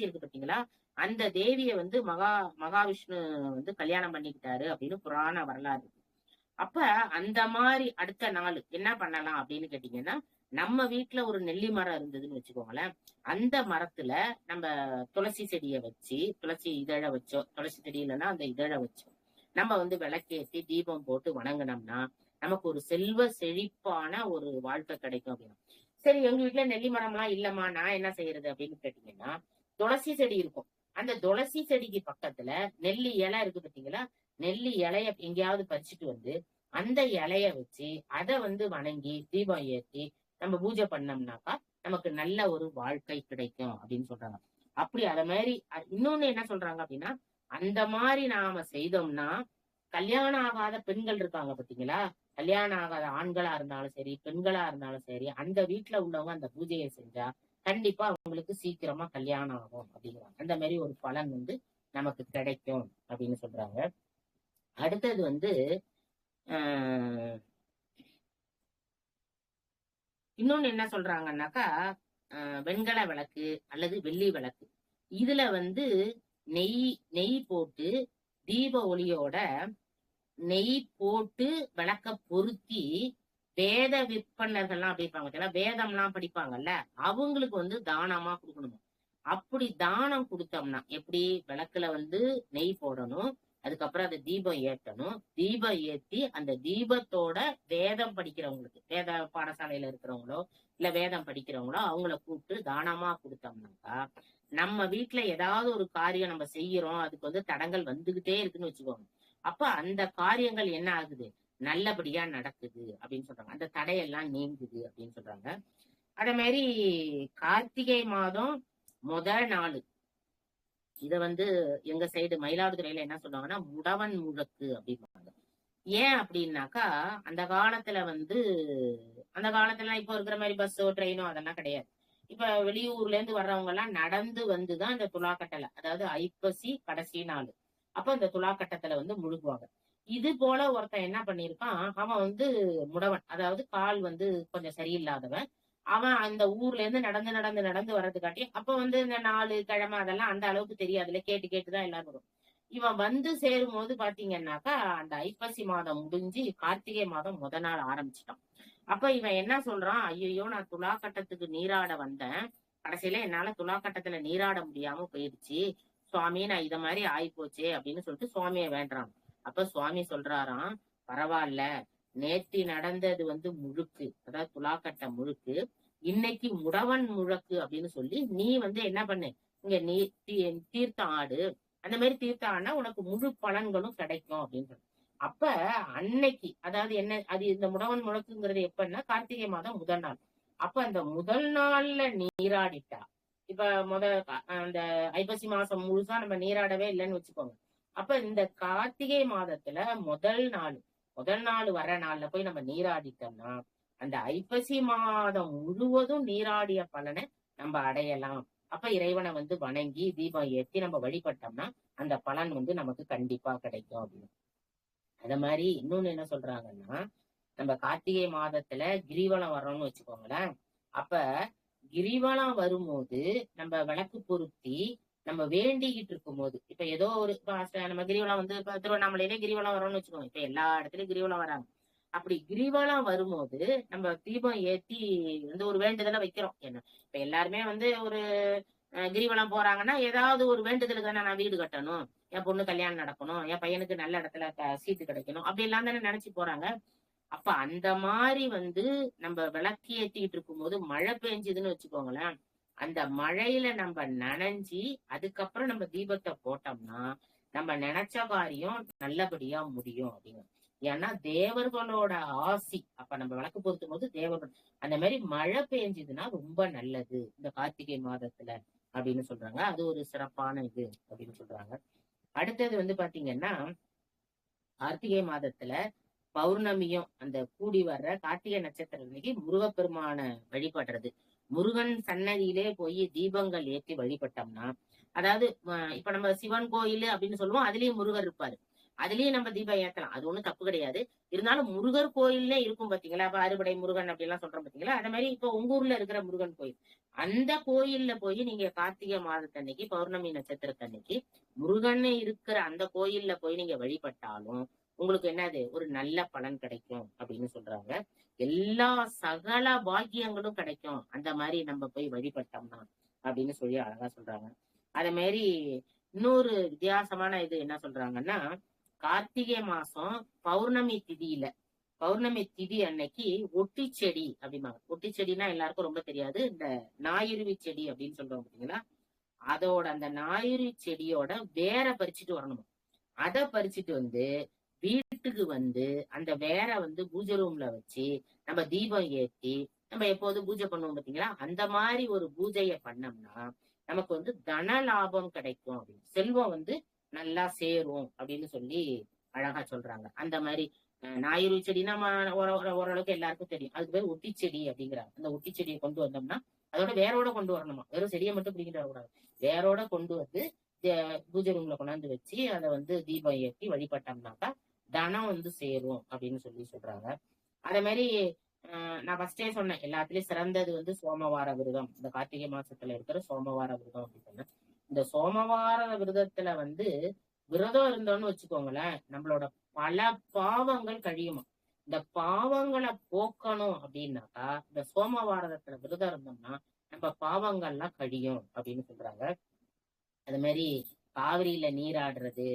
இருக்கு பாத்தீங்களா, அந்த தேவிய மகாவிஷ்ணு கல்யாணம் பண்ணிக்கிட்டாரு அப்படின்னு புராண வரலாறு இருக்கு. அப்ப அந்த மாதிரி அடுத்த நாள் என்ன பண்ணலாம் அப்படின்னு கேட்டீங்கன்னா, நம்ம வீட்டுல ஒரு நெல்லி மரம் இருந்ததுன்னு வச்சுக்கோங்களேன், அந்த மரத்துல நம்ம துளசி செடியை வச்சு, துளசி இதழ வச்சோம், துளசி செடி இல்லைன்னா அந்த இதழ வச்சோம், நம்ம விளக்கேற்றி தீபம் போட்டு வணங்கினோம்னா நமக்கு ஒரு செல்வ செழிப்பான ஒரு வாழ்க்கை கிடைக்கும் அப்படின்னா. சரி, எங்க வீட்டுல நெல்லி மரம் எல்லாம் இல்லம்மா, நான் என்ன செய்யறது அப்படின்னு கேட்டீங்கன்னா, துளசி செடி இருக்கும், அந்த துளசி செடிக்கு பக்கத்துல நெல்லி இலை இருக்கு பாத்தீங்களா, நெல்லி இலைய எங்கேயாவது பறிச்சுட்டு அந்த இலைய வச்சு அதை வணங்கி தீபம் ஏற்றி நம்ம பூஜை பண்ணோம்னாக்கா நமக்கு நல்ல ஒரு வாழ்க்கை கிடைக்கும் அப்படின்னு சொல்றாங்க. அப்படி அத மாதிரி இன்னொன்னு என்ன சொல்றாங்க அப்படின்னா, அந்த மாதிரி நாம செய்தோம்னா கல்யாணம் ஆகாத பெண்கள் இருக்காங்க பாத்தீங்களா, கல்யாணம் ஆகாத ஆண்களா இருந்தாலும் சரி பெண்களா இருந்தாலும் சரி, அந்த வீட்டுல உள்ளவங்க அந்த பூஜையை செஞ்சா கண்டிப்பா அவங்களுக்கு சீக்கிரமா கல்யாணம் ஆகும் அப்படிங்கிறாங்க. அந்த மாதிரி ஒரு பலன் நமக்கு கிடைக்கும் அப்படின்னு சொல்றாங்க. அடுத்தது இன்னொன்னு என்ன சொல்றாங்கன்னாக்கா, வெண்கல விளக்கு அல்லது வெள்ளி விளக்கு, இதுல நெய் போட்டு தீப ஒளியோட நெய் போட்டு விளக்க பொருத்தி வேத விற்பனர்கள்லாம் அப்படி இருப்பாங்க, வேதம்லாம் படிப்பாங்கல்ல, அவங்களுக்கு தானமா கொடுக்கணும். அப்படி தானம் கொடுத்தோம்னா எப்படி, விளக்குல நெய் போடணும், அதுக்கப்புறம் அதை தீபம் ஏற்றணும், தீபம் ஏற்றி அந்த தீபத்தோட வேதம் படிக்கிறவங்களுக்கு, வேத பாடசாலையில இருக்கிறவங்களோ இல்ல வேதம் படிக்கிறவங்களோ அவங்கள கூப்பிட்டு தானமா கொடுத்தோம்னாக்கா நம்ம வீட்டுல ஏதாவது ஒரு காரியம் நம்ம செய்யறோம், அதுக்கு தடங்கள் வந்துகிட்டே இருக்குன்னு வச்சுக்கோங்க, அப்ப அந்த காரியங்கள் என்ன ஆகுது, நல்லபடியா நடக்குது அப்படின்னு சொல்றாங்க, அந்த தடையெல்லாம் நீங்குது அப்படின்னு சொல்றாங்க. அதே மாதிரி கார்த்திகை மாதம் முதல் நாள் இத எங்க சைடு மயிலாடுதுறையில என்ன சொல்லுவாங்கன்னா முடவன் முழக்கு அப்படிம்பாங்க. ஏன் அப்படின்னாக்கா, அந்த காலத்துல அந்த காலத்துல இப்ப இருக்கிற மாதிரி பஸ்ஸோ ட்ரெயினோ அதெல்லாம் கிடையாது. இப்ப வெளியூர்ல இருந்து வர்றவங்க எல்லாம் நடந்து வந்துதான் இந்த துலாக்கட்டலை, அதாவது ஐப்பசி கடைசி நாள் அப்ப இந்த துலாக்கட்டத்துல முழுகுவாங்க. இது போல ஒருத்தன் என்ன பண்ணிருக்கான், அவன் முடவன், அதாவது கால் கொஞ்சம் சரியில்லாதவன், அவன் அந்த ஊர்ல இருந்து நடந்து நடந்து நடந்து வர்றதுக்காட்டி அப்ப வந்து இந்த 4 கிழமை அதெல்லாம் அந்த அளவுக்கு தெரியாதுல, கேட்டு கேட்டுதான் எல்லாரும் வரும். இவன் வந்து சேரும் போது பாத்தீங்கன்னாக்கா அந்த ஐப்பசி மாதம் முடிஞ்சு கார்த்திகை மாதம் முத நாள் ஆரம்பிச்சிட்டான். அப்ப இவன் என்ன சொல்றான், ஐயோ நான் துலா கட்டத்துக்கு நீராட வந்தேன், கடைசியில என்னால துலா கட்டத்துல நீராட முடியாம போயிடுச்சு சுவாமி, நான் இத மாதிரி ஆயிப்போச்சே அப்படின்னு சொல்லிட்டு சுவாமிய வேண்டான். அப்ப சுவாமி சொல்றாராம், பரவாயில்ல, நேத்தி நடந்தது வந்து முழுக்கு, அதாவது துலாக்கட்ட முழுக்கு, இன்னைக்கு முடவன் முழக்கு அப்படின்னு சொல்லி நீ வந்து என்ன பண்ணு, இங்க நீ தீர்த்தம் ஆடு, அந்த மாதிரி தீர்த்தம் ஆடினா உனக்கு முழு பலன்களும் கிடைக்கும் அப்படின்னு சொல்லி. அப்ப அன்னைக்கு, அதாவது என்ன அது, இந்த முடவன் முழக்குங்கிறது எப்பன்னா கார்த்திகை மாதம் முதல் நாள். அப்ப அந்த முதல் நாள்ல நீராடிட்டா, இப்ப அந்த ஐப்பசி மாசம் முழுசா நம்ம நீராடவே இல்லைன்னு வச்சுக்கோங்க. அப்ப இந்த கார்த்திகை மாதத்துல முதல் நாள் வர நாள்ல போய் நம்ம நீராடிட்டோம்னா அந்த ஐப்பசி மாதம் முழுவதும் நீராடிய பலனை நம்ம அடையலாம். அப்ப இறைவனை வந்து வணங்கி தீபம் ஏற்றி நம்ம வழிபட்டோம்னா அந்த பலன் வந்து நமக்கு கண்டிப்பா கிடைக்கும் அப்படின்னு. அத மாதிரி இன்னொன்னு என்ன சொல்றாங்கன்னா, நம்ம கார்த்திகை மாதத்துல கிரிவலம் வர்றோம்னு வச்சுக்கோங்களேன். அப்ப கிரிவலம் வரும்போது நம்ம விளக்கு பொருத்தி நம்ம வேண்டிக்கிட்டு இருக்கும் போது, இப்ப ஏதோ ஒரு நம்ம கிரிவலம் வந்து இப்ப திருவண்ணாமலையிலே கிரிவலம் வரோம்னு வச்சுக்கோங்க, இப்ப எல்லா இடத்துலயும் கிரிவலம் வராங்க. அப்படி கிரிவலம் வரும்போது நம்ம தீபம் ஏத்தி வந்து ஒரு வேண்டுதலை வைக்கிறோம். என்ன இப்ப எல்லாருமே வந்து ஒரு கிரிவலம் போறாங்கன்னா ஏதாவது ஒரு வேண்டுதலுக்கு தானே, நான் வீடு கட்டணும், என் பொண்ணு கல்யாணம் நடக்கணும், என் பையனுக்கு நல்ல இடத்துல சீட்டு கிடைக்கணும், அப்படி எல்லாம் தானே நினைச்சு போறாங்க. அப்ப அந்த மாதிரி வந்து நம்ம விளக்கு ஏத்திக்கிட்டு இருக்கும்போது மழை பெஞ்சுதுன்னு வச்சுக்கோங்களேன், அந்த மழையில நம்ம நனைஞ்சி அதுக்கப்புறம் நம்ம தீபத்தை போட்டோம்னா நம்ம நினைச்ச காரியம் நல்லபடியா முடியும் அப்படின்னு. ஏன்னா தேவர்களோட ஆசி, அப்ப நம்ம விளக்கு பொருத்தும் போது தேவர்கள், அந்த மாதிரி மழை பெஞ்சதுன்னா ரொம்ப நல்லது இந்த கார்த்திகை மாதத்துல அப்படின்னு சொல்றாங்க. அது ஒரு சிறப்பான இது அப்படின்னு சொல்றாங்க. அடுத்தது வந்து பாத்தீங்கன்னா, கார்த்திகை மாதத்துல பௌர்ணமியும் அந்த கூடி வர்ற கார்த்திகை நட்சத்திரம் அன்னைக்கு முருகப்பெருமான வழிபடுறது, முருகன் சன்னதியிலே போய் தீபங்கள் ஏற்றி வழிபட்டோம்னா, அதாவது இப்ப நம்ம சிவன் கோயில் அப்படின்னு சொல்லுவோம், அதுலயும் முருகர் இருப்பாரு, அதுலயும் நம்ம தீபம் ஏத்தலாம், அது ஒண்ணும் தப்பு கிடையாது. இருந்தாலும் முருகர் கோயில்ல இருக்கும் பாத்தீங்களா, அப்ப அறுபடை முருகன் அப்படி எல்லாம் சொல்றோம் பாத்தீங்களா, அந்த மாதிரி இப்ப உங்க ஊர்ல இருக்கிற முருகன் கோயில், அந்த கோயில்ல போய் நீங்க கார்த்திகை மாதத்தன்னைக்கு பௌர்ணமி நட்சத்திரத்தன்னைக்கு முருகன் இருக்கிற அந்த கோயில்ல போய் நீங்க வழிபட்டாலும் உங்களுக்கு என்னது ஒரு நல்ல பலன் கிடைக்கும் அப்படின்னு சொல்றாங்க. எல்லா சகல பாக்கியங்களும் கிடைக்கும் அந்த மாதிரி நம்ம போய் வழிபட்டோம்னா அப்படின்னு சொல்லி அழகா சொல்றாங்க. அதே மாதிரி இன்னொரு வித்தியாசமான இது என்ன சொல்றாங்கன்னா, கார்த்திகை மாசம் பௌர்ணமி திதி அன்னைக்கு ஒட்டி செடி அப்படிம்பாங்க. ஒட்டி செடினா எல்லாருக்கும் ரொம்ப தெரியாது, இந்த ஞாயிறுவி செடி அப்படின்னு சொல்றோம் பாத்தீங்களா, அதோட அந்த ஞாயிறு செடியோட வேற பறிச்சுட்டு வரணும். அதை பறிச்சுட்டு வந்து வீட்டுக்கு வந்து அந்த வேற வந்து பூஜை ரூம்ல வச்சு நம்ம தீபம் ஏற்றி நம்ம எப்போதும் பூஜை பண்ணுவோம் பாத்தீங்களா, அந்த மாதிரி ஒரு பூஜைய பண்ணோம்னா நமக்கு வந்து தன லாபம் கிடைக்கும் அப்படின்னு, செல்வம் வந்து நல்லா சேரும் அப்படின்னு சொல்லி அழகா சொல்றாங்க. அந்த மாதிரி ஞாயிறு செடினா ஓரளவுக்கு எல்லாருக்கும் தெரியும், அதுக்கு பேர் ஒட்டி செடி அப்படிங்கிறாங்க. அந்த ஒட்டி செடியை கொண்டு வந்தோம்னா அதோட வேரோட கொண்டு வரணுமா, வெறும் செடியை மட்டும் பிடிக்கிட்டு வரக்கூடாது, வேரோட கொண்டு வந்து பூஜை ரூம்ல கொண்டாந்து வச்சு அதை வந்து தீபம் ஏற்றி வழிபட்டோம்னாக்கா தனம் வந்து சேரும் அப்படின்னு சொல்லி சொல்றாங்க. அதே மாதிரி நான் ஃபர்ஸ்டே சொன்னேன், எல்லாத்துலயும் சிறந்தது வந்து சோமவார விரதம், இந்த கார்த்திகை மாசத்துல இருக்கிற சோமவார விரதம் அப்படின்னு சொன்னேன். இந்த சோமவார விரதத்துல வந்து விரதம் இருந்தோம்னு வச்சுக்கோங்களேன், நம்மளோட பல பாவங்கள் கழியுமா. இந்த பாவங்களை போக்கணும் அப்படின்னாக்கா இந்த சோமவாரத்துல விரதம் இருந்தோம்னா நம்ம பாவங்கள்லாம் கழியும் அப்படின்னு சொல்றாங்க. அது மாதிரி காவிரியில நீராடுறது,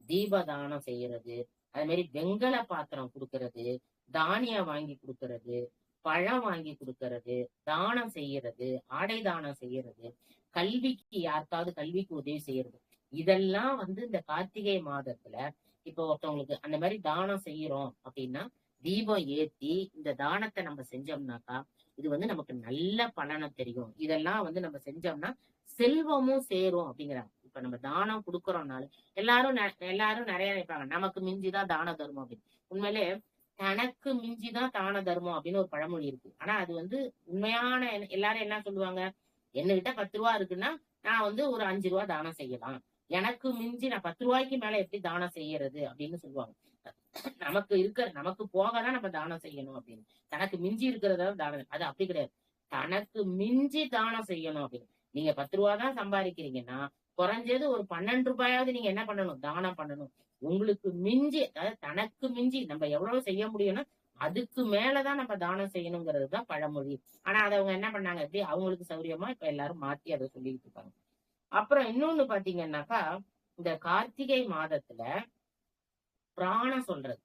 தீபதானம் செய்யறது, அது மாதிரி வெங்கல பாத்திரம் கொடுக்கறது, தானியம் வாங்கி கொடுக்கறது, பழம் வாங்கி கொடுக்கறது, தானம் செய்யறது, ஆடை தானம் செய்யறது, கல்விக்கு யாருக்காவது கல்விக்கு உதவி செய்யறது, இதெல்லாம் வந்து இந்த கார்த்திகை மாதத்துல இப்ப ஒருத்தவங்களுக்கு அந்த மாதிரி தானம் செய்யறோம் அப்படின்னா தீபம் ஏத்தி இந்த தானத்தை நம்ம செஞ்சோம்னாக்கா இது வந்து நமக்கு நல்ல பலனை தெரியும். இதெல்லாம் வந்து நம்ம செஞ்சோம்னா செல்வமும் சேரும் அப்படிங்கிறாங்க. இப்ப நம்ம தானம் கொடுக்கறோம்னால எல்லாரும் நிறைய நினைப்பாங்க, நமக்கு மிஞ்சிதான் தான தர்மம் அப்படின்னு. உண்மையிலே தனக்கு மிஞ்சிதான் தான தர்மம் அப்படின்னு ஒரு பழமொழி இருக்கு. ஆனா அது வந்து உண்மையான, எல்லாரும் என்ன சொல்லுவாங்க, என்கிட்ட 10 ரூபா இருக்குன்னா நான் வந்து ஒரு 5 ரூபா தானம் செய்யலாம், எனக்கு மிஞ்சி நான் 10 ரூபாய்க்கு மேல எப்படி தானம் செய்யறது அப்படின்னு சொல்லுவாங்க. நமக்கு போகதான் நம்ம தானம் செய்யணும் அப்படின்னு, தனக்கு மிஞ்சி இருக்கிறதா தானம், அது அப்படி கிடையாது. தனக்கு மிஞ்சி தானம் செய்யணும் அப்படின்னு. நீங்க 10 ரூபா தான் சம்பாதிக்கிறீங்கன்னா குறைஞ்சது ஒரு 12 ரூபாயாவது நீங்க என்ன பண்ணணும்? தானம் பண்ணணும். உங்களுக்கு மிஞ்சி, அதாவது தனக்கு மிஞ்சி நம்ம எவ்வளவு செய்ய முடியும்னா அதுக்கு மேலதான் நம்ம தானம் செய்யணுங்கிறது தான் பழமொழி. ஆனா அதை அவங்க என்ன பண்ணாங்க, எப்படி அவங்களுக்கு சௌரியமா இப்ப எல்லாரும் மாத்தி அதை சொல்லிட்டு இருக்காங்க. அப்புறம் இன்னொன்னு பாத்தீங்கன்னாக்கா, இந்த கார்த்திகை மாதத்துல பிராணம் சொல்றது,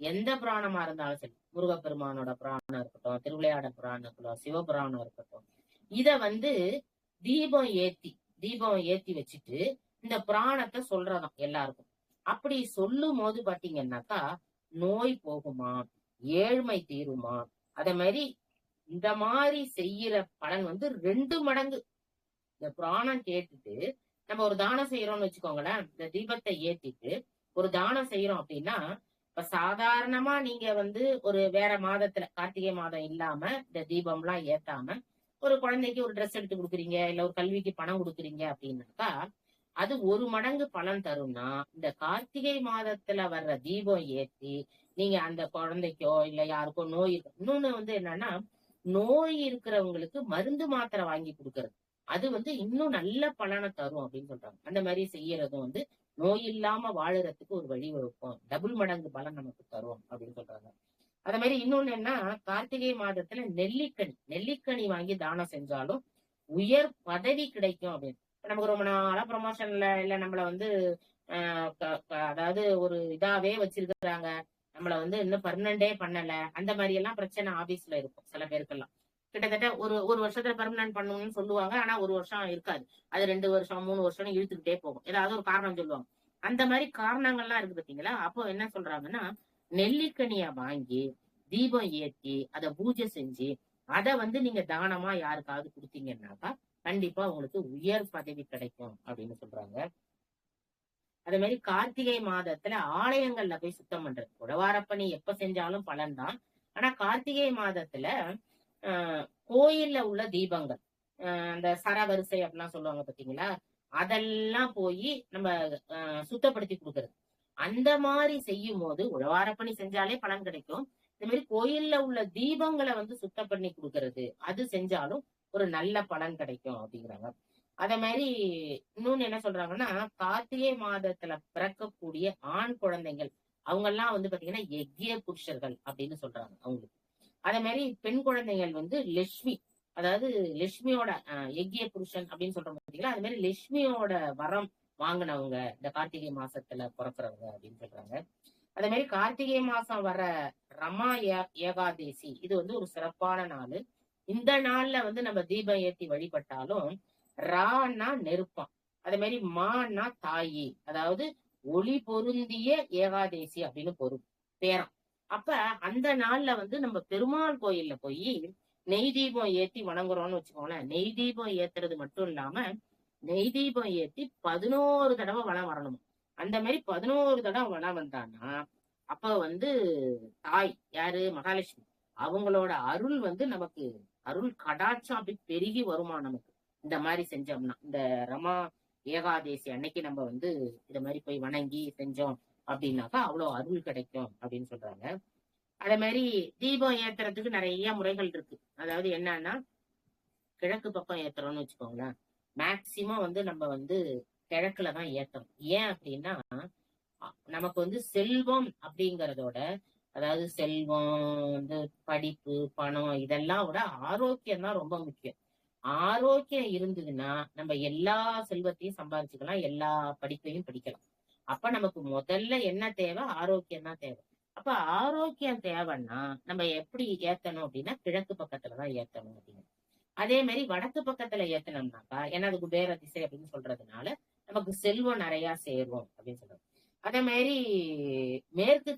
எந்த பிராணமா இருந்தாலும் சரி, முருகப்பெருமானோட பிராணம் இருக்கட்டும், திருவிளையாடல் பிராணம் இருக்கட்டும், சிவபிராணம் இருக்கட்டும், இத வந்து தீபம் ஏத்தி வச்சுட்டு இந்த பிராணத்தை சொல்றதாம் எல்லாருக்கும். அப்படி சொல்லும் போது பாத்தீங்கன்னாக்கா நோய் போகுமா, ஏழ்மை தீருமா, அத மாதிரி இந்த மாதிரி செய்யற பலன் வந்து 2 மடங்கு. இந்த பிராணம் கேட்டுட்டு நம்ம ஒரு தானம் செய்யறோம்னு வச்சுக்கோங்களேன், இந்த தீபத்தை ஏத்திட்டு ஒரு தானம் செய்யறோம் அப்படின்னா, இப்ப சாதாரணமா நீங்க வந்து ஒரு வேற மாதத்துல, கார்த்திகை மாதம் இல்லாம இந்த தீபம் எல்லாம் ஏத்தாம ஒரு குழந்தைக்கு ஒரு ட்ரெஸ் எடுத்து கொடுக்குறீங்க, இல்ல ஒரு கல்விக்கு பணம் கொடுக்குறீங்க அப்படின்னாக்கா அது 1 மடங்கு பலன் தரும்னா, இந்த கார்த்திகை மாதத்துல வர்ற தீபம் ஏத்தி நீங்க அந்த குழந்தைக்கோ இல்ல யாருக்கோ நோய் இருக்கு. இன்னொன்னு வந்து என்னன்னா, நோய் இருக்கிறவங்களுக்கு மருந்து மாத்திரை வாங்கி கொடுக்கறது, அது வந்து இன்னும் நல்ல பலனை தரும் அப்படின்னு சொல்றாங்க. அந்த மாதிரி செய்யறதும் வந்து நோய் இல்லாம வாழறதுக்கு ஒரு வழி வகுக்கும், டபுள் மடங்கு பலன் நமக்கு தரும் அப்படின்னு சொல்றாங்க. அத மாதிரி இன்னொன்னு என்ன, கார்த்திகை மாதத்துல நெல்லிக்கனி வாங்கி தானம் செஞ்சாலும் உயர் பதவி கிடைக்கும் அப்படின்னு. நமக்கு ரொம்ப நாளா ப்ரொமோஷன்ல இல்ல நம்மள வந்து அதாவது ஒரு இதாவே வச்சிருக்கிறாங்க, நம்மள வந்து இன்னும் பர்மனண்டே பண்ணல, அந்த மாதிரி எல்லாம் பிரச்சனை ஆபீஸ்ல இருக்கும் சில பேருக்கெல்லாம். கிட்டத்தட்ட ஒரு வருஷத்துல பர்மனன்ட் பண்ணணும்னு சொல்லுவாங்க, ஆனா 1 வருஷம் இருக்காது, அது 2 வருஷம் 3 வருஷம் இழுத்துக்கிட்டே போகும், ஏதாவது ஒரு காரணம் சொல்லுவாங்க. அந்த மாதிரி காரணங்கள்லாம் இருக்கு பாத்தீங்களா. அப்போ என்ன சொல்றாங்கன்னா, நெல்லிக்கனிய வாங்கி தீபம் ஏத்தி அதை பூஜை செஞ்சு அதை வந்து நீங்க தானமா யாருக்காவது கொடுத்தீங்கன்னாக்கா கண்டிப்பா உங்களுக்கு உயர் பதவி கிடைக்கும் அப்படின்னு சொல்றாங்க. அதே மாதிரி கார்த்திகை மாதத்துல ஆலயங்கள்ல போய் சுத்தம் பண்றது, உழவாரப்பணி எப்ப செஞ்சாலும் பலன்தான். ஆனா கார்த்திகை மாதத்துல கோயில்ல உள்ள தீபங்கள், அந்த சரவரிசை அப்படிலாம் சொல்லுவாங்க பாத்தீங்களா, அதெல்லாம் போய் நம்ம சுத்தப்படுத்தி கொடுக்கறது. அந்த மாதிரி செய்யும் போது உழவாரப்பணி செஞ்சாலே பலன் கிடைக்கும். இந்த மாதிரி கோயில்ல உள்ள தீபங்களை வந்து சுத்தம் பண்ணி கொடுக்கறது, அது செஞ்சாலும் ஒரு நல்ல பலன் கிடைக்கும் அப்படிங்கிறாங்க. அத மாதிரி இன்னொன்னு என்ன சொல்றாங்கன்னா, கார்த்திகை மாதத்துல பிறக்கக்கூடிய ஆண் குழந்தைகள் அவங்க எல்லாம் வந்து பாத்தீங்கன்னா யக்ஞ புருஷர்கள் அப்படின்னு சொல்றாங்க அவங்களுக்கு. அதே மாதிரி பெண் குழந்தைகள் வந்து லட்சுமி, அதாவது லட்சுமியோட யக்ஞ புருஷன் அப்படின்னு சொல்றோம் பாத்தீங்களா, அது மாதிரி லட்சுமியோட வரம் வாங்கினவங்க இந்த கார்த்திகை மாசத்துல பிறக்கிறவங்க அப்படின்னு சொல்றாங்க. அதே மாதிரி கார்த்திகை மாசம் வர ரமா ஏகாதேசி, இது வந்து ஒரு சிறப்பான நாள். இந்த நாள்ல வந்து நம்ம தீபம் ஏத்தி வழிபட்டாலும், ரான்னா நெருப்பம், அதே மாதிரி மான்னா தாயி, அதாவது ஒளி பொருந்திய ஏகாதேசி அப்படின்னு பேரம். அப்ப அந்த நாள்ல வந்து நம்ம பெருமாள் கோயில்ல போய் நெய் தீபம் ஏத்தி வணங்குறோம்னு வச்சுக்கோங்களேன். நெய் தீபம் ஏத்துறது மட்டும் இல்லாம நெய் தீபம் ஏத்தி 11 தடவை வளம் வரணும். அந்த மாதிரி 11 தடவை வளம் வந்தான்னா அப்ப வந்து தாய் யாரு, மகாலட்சுமி, அவங்களோட அருள் வந்து நமக்கு அருள் கடாட்சம் அப்படி பெருகி வருமா நமக்கு. இந்த மாதிரி செஞ்சோம்னா, இந்த ரமா ஏகாதேசி அன்னைக்கு நம்ம வந்து இத மாதிரி போய் வணங்கி செஞ்சோம் அப்படின்னாக்கா அவ்வளவு அருள் கிடைக்கும் அப்படின்னு சொல்றாங்க. அதே மாதிரி தீபம் ஏத்துறதுக்கு நிறைய முறைகள் இருக்கு. அதாவது என்னன்னா, கிழக்கு பக்கம் ஏத்துறோம்னு வச்சுக்கோங்களேன், மேக்சிமம் வந்து நம்ம வந்து கிழக்குலதான் ஏத்தணும். ஏன் அப்படின்னா, நமக்கு வந்து செல்வம் அப்படிங்கறதோட, அதாவது செல்வம் வந்து படிப்பு பணம் இதெல்லாம் விட ஆரோக்கியம் தான் ரொம்ப முக்கியம். ஆரோக்கியம் இருந்ததுன்னா நம்ம எல்லா செல்வத்தையும் சம்பாதிச்சுக்கலாம், எல்லா படிப்பையும் படிக்கலாம். அப்ப நமக்கு முதல்ல என்ன தேவை, ஆரோக்கியம் தான் தேவை. அப்ப ஆரோக்கியம் தேவைன்னா நம்ம எப்படி ஏத்தணும் அப்படின்னா கிழக்கு பக்கத்துலதான் ஏத்தணும் அப்படின்னு. அதே மாதிரி வடக்கு பக்கத்துல ஏத்தனோம்னாக்கா, ஏன்னா அது குபேர திசை அப்படின்னு சொல்றதுனால நமக்கு செல்வம் நிறைய சேரும் அப்படின்னு சொல்றாங்க. அதே மாதிரி மேற்கு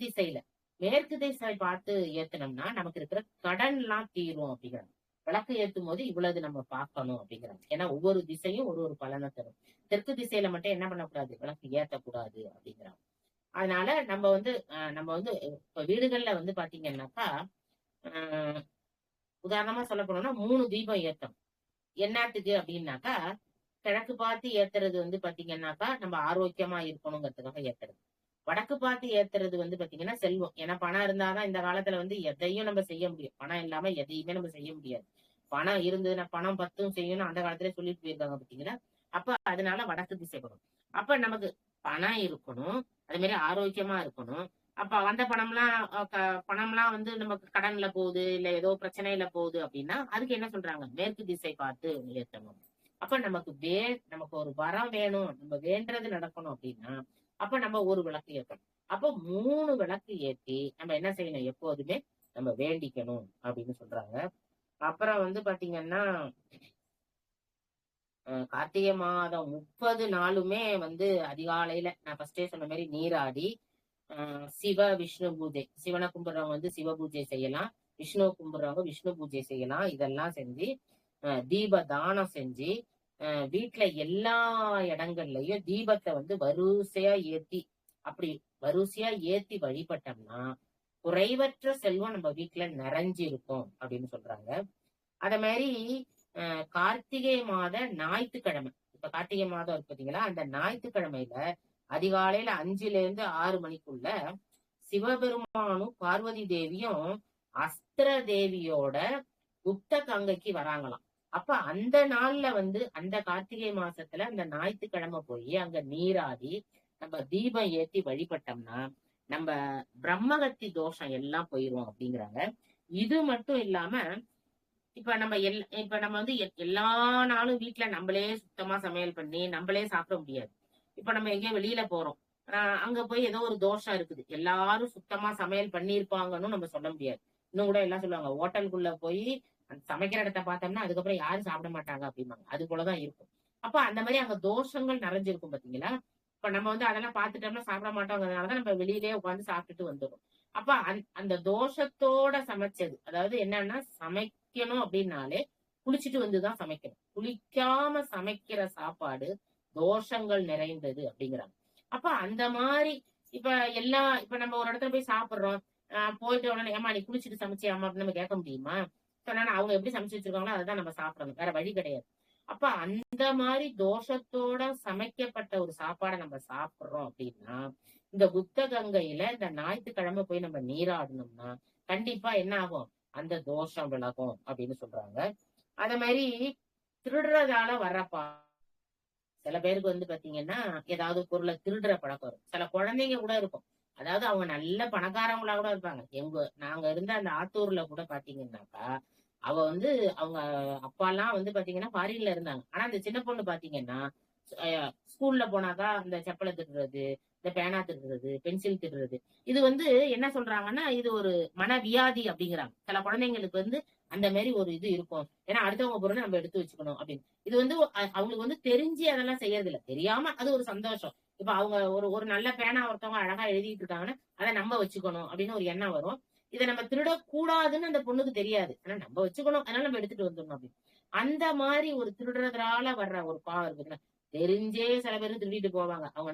திசை பார்த்து ஏத்தனோம்னா நமக்கு இருக்கிற கடன் எல்லாம் தீரும் அப்படிங்கிறாங்க. விளக்கு ஏத்தும் போது இவ்வளவு நம்ம பார்க்கணும் அப்படிங்கிறாங்க. ஏன்னா ஒவ்வொரு திசையும் ஒரு பலனை தரும். தெற்கு திசையில மட்டும் என்ன பண்ணக்கூடாது, விளக்கு ஏத்தக்கூடாது அப்படிங்கிறாங்க. அதனால நம்ம வந்து இப்ப வீடுகள்ல வந்து பாத்தீங்கன்னாக்கா, உதாரணமா சொல்ல போனோம்னா 3 தீபம் ஏத்தணும். என்னத்துக்கு அப்படின்னாக்கா, கிழக்கு பார்த்து ஏத்துறது வந்து பாத்தீங்கன்னாக்கா நம்ம ஆரோக்கியமா இருக்கணுங்கிறதுக்காக ஏத்துறது. வடக்கு பார்த்து ஏத்துறது வந்து பாத்தீங்கன்னா செல்வம். ஏன்னா பணம் இருந்தாதான் இந்த காலத்துல வந்து எதையும் நம்ம செய்ய முடியும், பணம் இல்லாம எதையுமே நம்ம செய்ய முடியாது. பணம் இருந்ததுன்னா பணம் பத்தும் செய்யணும் அந்த காலத்திலே சொல்லிட்டு போயிருக்காங்க பாத்தீங்களா. அப்ப அதனால வடக்கு திசை வரும். அப்ப நமக்கு பணம் இருக்கணும், அதே மாதிரி ஆரோக்கியமா இருக்கணும். அப்ப வந்த பணம்லாம் வந்து நமக்கு கடன்ல போகுது, இல்ல ஏதோ பிரச்சனையில போகுது அப்படின்னா அதுக்கு என்ன சொல்றாங்க, மேற்கு திசை பார்த்து ஏற்றணும். அப்ப நமக்கு ஒரு வரம் வேணும், நம்ம வேண்டது நடக்கணும் அப்படின்னா அப்ப நம்ம ஒரு விளக்கு ஏற்றணும். அப்ப 3 விளக்கு ஏற்றி நம்ம என்ன செய்யணும், எப்போதுமே நம்ம வேண்டிக்கணும் அப்படின்னு சொல்றாங்க. அப்புறம் வந்து பாத்தீங்கன்னா கார்த்திகை மாதம் 30 நாளுமே வந்து அதிகாலையில நான் ஃபர்ஸ்டே சொன்ன மாதிரி நீராடி சிவ விஷ்ணு பூஜை, சிவனை கும்பிடுறவங்க வந்து சிவ பூஜை செய்யலாம், விஷ்ணுவை கும்பிடுறவங்க விஷ்ணு பூஜை செய்யலாம். இதெல்லாம் செஞ்சு தீப தானம் செஞ்சு வீட்டுல எல்லா இடங்கள்லயும் தீபத்தை வந்து வரிசையா ஏத்தி, அப்படி வரிசையா ஏத்தி வழிபட்டோம்னா குறைவற்ற செல்வம் நம்ம வீட்டுல நிறைஞ்சு இருக்கும் அப்படின்னு சொல்றாங்க. அத மாதிரி கார்த்திகை மாத ஞாயிற்றுக்கிழமை, இப்ப கார்த்திகை மாதம் இருக்கு பாத்தீங்களா, அந்த ஞாயிற்றுக்கிழமையில அதிகாலையில 5ல இருந்து 6 மணிக்குள்ள சிவபெருமானும் பார்வதி தேவியும் அஸ்திர தேவியோட குப்த கங்கைக்கு வராங்களாம். அப்ப அந்த நாள்ல வந்து அந்த கார்த்திகை மாசத்துல அந்த ஞாயிற்றுக்கிழமை போய் அங்க நீராடி நம்ம தீபம் ஏத்தி வழிபட்டோம்னா நம்ம பிரம்மகத்தி தோஷம் எல்லாம் போயிரும் அப்படிங்கிறாங்க. இது மட்டும் இல்லாம இப்ப நம்ம வந்து எல்லா நாளும் வீட்டுல நம்மளே சுத்தமா சமையல் பண்ணி நம்மளே சாப்பிட முடியாது. இப்ப நம்ம எங்கேயோ வெளியில போறோம், அங்க போய் ஏதோ ஒரு தோஷம் இருக்குது, எல்லாரும் சுத்தமா சமையல் பண்ணிருப்பாங்கன்னு நம்ம சொல்ல முடியாது. இன்னும் கூட எல்லாம் சொல்லுவாங்க, ஹோட்டலுக்குள்ள போய் சமைக்கிற இடத்த பார்த்தோம்னா அதுக்கப்புறம் யாரும் சாப்பிட மாட்டாங்க அப்படிம்பாங்க. அது போலதான் இருக்கும். அப்ப அந்த மாதிரி அங்க தோஷங்கள் நிறைஞ்சிருக்கும் பாத்தீங்களா. இப்ப நம்ம வந்து அதெல்லாம் பார்த்துட்டோம்னா சாப்பிட மாட்டோங்கிறதுனாலதான் நம்ம வெளியிலேயே உட்காந்து சாப்பிட்டுட்டு வந்துடும். அப்ப அந்த தோஷத்தோட சமைச்சது, அதாவது என்னன்னா சமைக்கணும் அப்படின்னாலே குளிச்சுட்டு வந்துதான் சமைக்கணும். குளிக்காம சமைக்கிற சாப்பாடு தோஷங்கள் நிறைந்தது அப்படிங்கிறாங்க. அப்ப அந்த மாதிரி இப்ப நம்ம ஒரு இடத்துல போய் சாப்பிடுறோம், போயிட்டு உடனே ஏமா நீ குளிச்சுட்டு சமைச்சியாமா அப்படின்னு நம்ம கேட்க முடியுமா? சொன்னா அவங்க எப்படி சமைச்சு வச்சிருக்காங்களோ அதான் நம்ம சாப்பிடணும், வேற வழி கிடையாது. அப்ப அந்த மாதிரி தோஷத்தோட சமைக்கப்பட்ட ஒரு சாப்பாடை நம்ம சாப்பிடுறோம் அப்படின்னா இந்த புத்த கங்கையில இந்த ஞாயிற்றுக்கிழமை போய் நம்ம நீராடணும்னா கண்டிப்பா என்ன ஆகும், அந்த தோஷம் விலகும் அப்படின்னு சொல்றாங்க. அத மாதிரி திருடுறதால வர்றப்பா சில பேருக்கு வந்து பாத்தீங்கன்னா ஏதாவது பொருளை திருடுற பழக்கம் இருக்கும். சில குழந்தைங்க கூட இருக்கும், அதாவது அவங்க நல்ல பணக்காரங்களா கூட இருப்பாங்க. நாங்க இருந்த அந்த ஆத்தூர்ல கூட பாத்தீங்கன்னாக்கா அவ வந்து அவங்க அப்பா எல்லாம் வந்து பாத்தீங்கன்னா ஃபாரின்ல இருந்தாங்க. ஆனா அந்த சின்ன பொண்ணு பாத்தீங்கன்னா ஸ்கூல்ல போனாக்கா அந்த செப்பலை திருடுறது, இந்த பேனா திருடுறது, பென்சில் திருடுறது, இது வந்து என்ன சொல்றாங்கன்னா இது ஒரு மனவியாதி அப்படிங்கிறாங்க. சில குழந்தைங்களுக்கு வந்து அந்த மாதிரி ஒரு இது இருக்கும், ஏன்னா அடுத்தவங்க பொருளை நம்ம எடுத்து வச்சுக்கணும் அப்படின்னு. இது வந்து அவங்களுக்கு வந்து தெரிஞ்சு அதெல்லாம் செய்யறது இல்ல, தெரியாம அது ஒரு சந்தோஷம். இப்ப அவங்க ஒரு நல்ல பேனா ஒருத்தவங்க அழகா எழுதிட்டு இருக்காங்கன்னா அதை நம்ம வச்சுக்கணும் அப்படின்னு ஒரு எண்ணம் வரும். இதை நம்ம திருடக்கூடாதுன்னு அந்த பொண்ணுக்கு தெரியாது, ஆனா நம்ம வச்சுக்கணும் அதனால நம்ம எடுத்துட்டு வந்துடணும் அப்படின்னு. அந்த மாதிரி ஒரு திருடுறதுனால வர்ற ஒரு பாவம் இருக்குதுன்னா தெரிஞ்சே சில பேரும் திருடிட்டு போவாங்க. அவங்க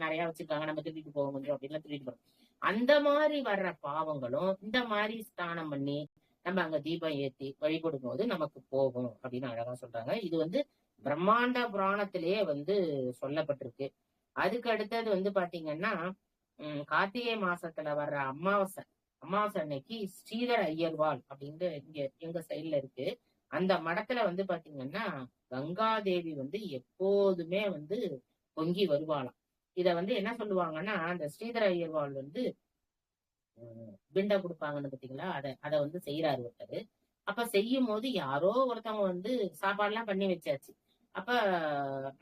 நிறைய வச்சிருக்காங்க, நம்ம திருடிட்டு போவோம் கொஞ்சம் அப்படின்லாம் திருடிட்டு போறோம். அந்த மாதிரி வர்ற பாவங்களும் இந்த மாதிரி ஸ்நானம் பண்ணி நம்ம அங்க தீபம் ஏத்தி வழிபடும் போது நமக்கு போகும் அப்படின்னு அழகா சொல்றாங்க. இது வந்து பிரம்மாண்ட புராணத்திலேயே வந்து சொல்லப்பட்டிருக்கு. அதுக்கு அடுத்தது வந்து பாத்தீங்கன்னா கார்த்திகை மாசத்துல வர்ற அமாவாசை அன்னைக்கு ஸ்ரீதர ஐயர்வாள் அப்படின்னு இங்க எங்க சைட்ல இருக்கு. அந்த மடத்துல வந்து பாத்தீங்கன்னா கங்காதேவி வந்து எப்போதுமே வந்து பொங்கி வருவாளாம். இத வந்து என்ன சொல்லுவாங்கன்னா அந்த ஸ்ரீதர ஐயர்வாள் வந்து பிண்ட கொடுப்பாங்கன்னு பாத்தீங்களா, அத வந்து செய்யறாரு ஒருத்தர். அப்ப செய்யும் போது யாரோ ஒருத்தவங்க வந்து சாப்பாடு எல்லாம் பண்ணி வச்சாச்சு. அப்ப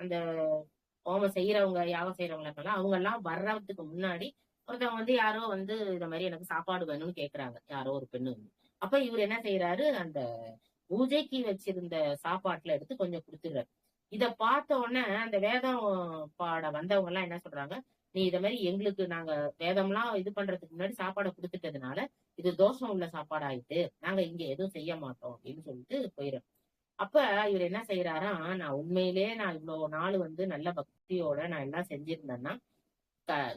அந்த ஹோமம் செய்யறவங்க யாகம் செய்யறவங்க அவங்க எல்லாம் வர்றதுக்கு முன்னாடி ஒருத்தவங்க வந்து யாரோ வந்து இந்த மாதிரி எனக்கு சாப்பாடு வேணும்னு கேக்குறாங்க, யாரோ ஒரு பெண்ணு வந்து. அப்ப இவர் என்ன செய்யறாரு, அந்த பூஜைக்கு வச்சிருந்த சாப்பாட்டுல எடுத்து கொஞ்சம் கொடுத்துடுறாரு. இத பார்த்த உடனே அந்த வேதம் பாட வந்தவங்க எல்லாம் என்ன சொல்றாங்க, நீ இத மாதிரி எங்களுக்கு நாங்க வேதம்லாம் இது பண்றதுக்கு முன்னாடி சாப்பாடை கொடுத்துட்டதுனால இது தோஷம் உள்ள சாப்பாடு ஆயிட்டு நாங்க இங்க எதுவும் செய்ய மாட்டோம் அப்படின்னு சொல்லிட்டு போயிடும். அப்ப இவர் என்ன செய்யறாரா, நான் உண்மையிலே நான் இவ்வளவு நாள் வந்து நல்ல பக்தியோட நான் எல்லாம் செஞ்சிருந்தேன்னா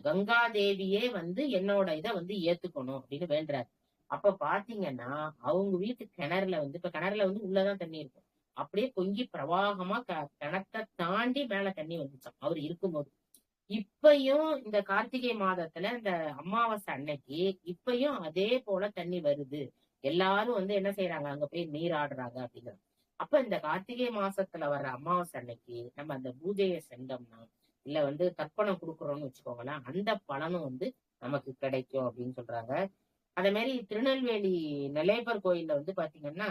கங்காதேவியே வந்து என்னோட இதை வந்து ஏத்துக்கணும் அப்படின்னு வேண்டுறாரு. அப்ப பாத்தீங்கன்னா அவங்க வீட்டு கிணறுல வந்து இப்ப கிணறுல வந்து உள்ளதான் தண்ணி இருக்கும், அப்படியே பொங்கி பிரவாகமா கிணத்தை தாண்டி மேல தண்ணி வந்துச்சான் அவர் இருக்கும்போது. இப்பயும் இந்த கார்த்திகை மாதத்துல இந்த அமாவாசை அன்னைக்கு இப்பயும் அதே போல தண்ணி வருது. எல்லாரும் வந்து என்ன செய்யறாங்க, அங்க போய் நீராடுறாங்க அப்படிங்கிறது. அப்ப இந்த கார்த்திகை மாசத்துல வர்ற அமாவாசை அன்னைக்கு நம்ம அந்த பூஜையை செஞ்சோம்னா, இல்ல வந்து தர்ப்பணம் கொடுக்குறோம்னு வச்சுக்கோங்களேன், அந்த பலனும் வந்து நமக்கு கிடைக்கும் அப்படின்னு சொல்றாங்க. அதே மாதிரி திருநெல்வேலி நெல்லையப்பர் கோயில்ல வந்து பாத்தீங்கன்னா,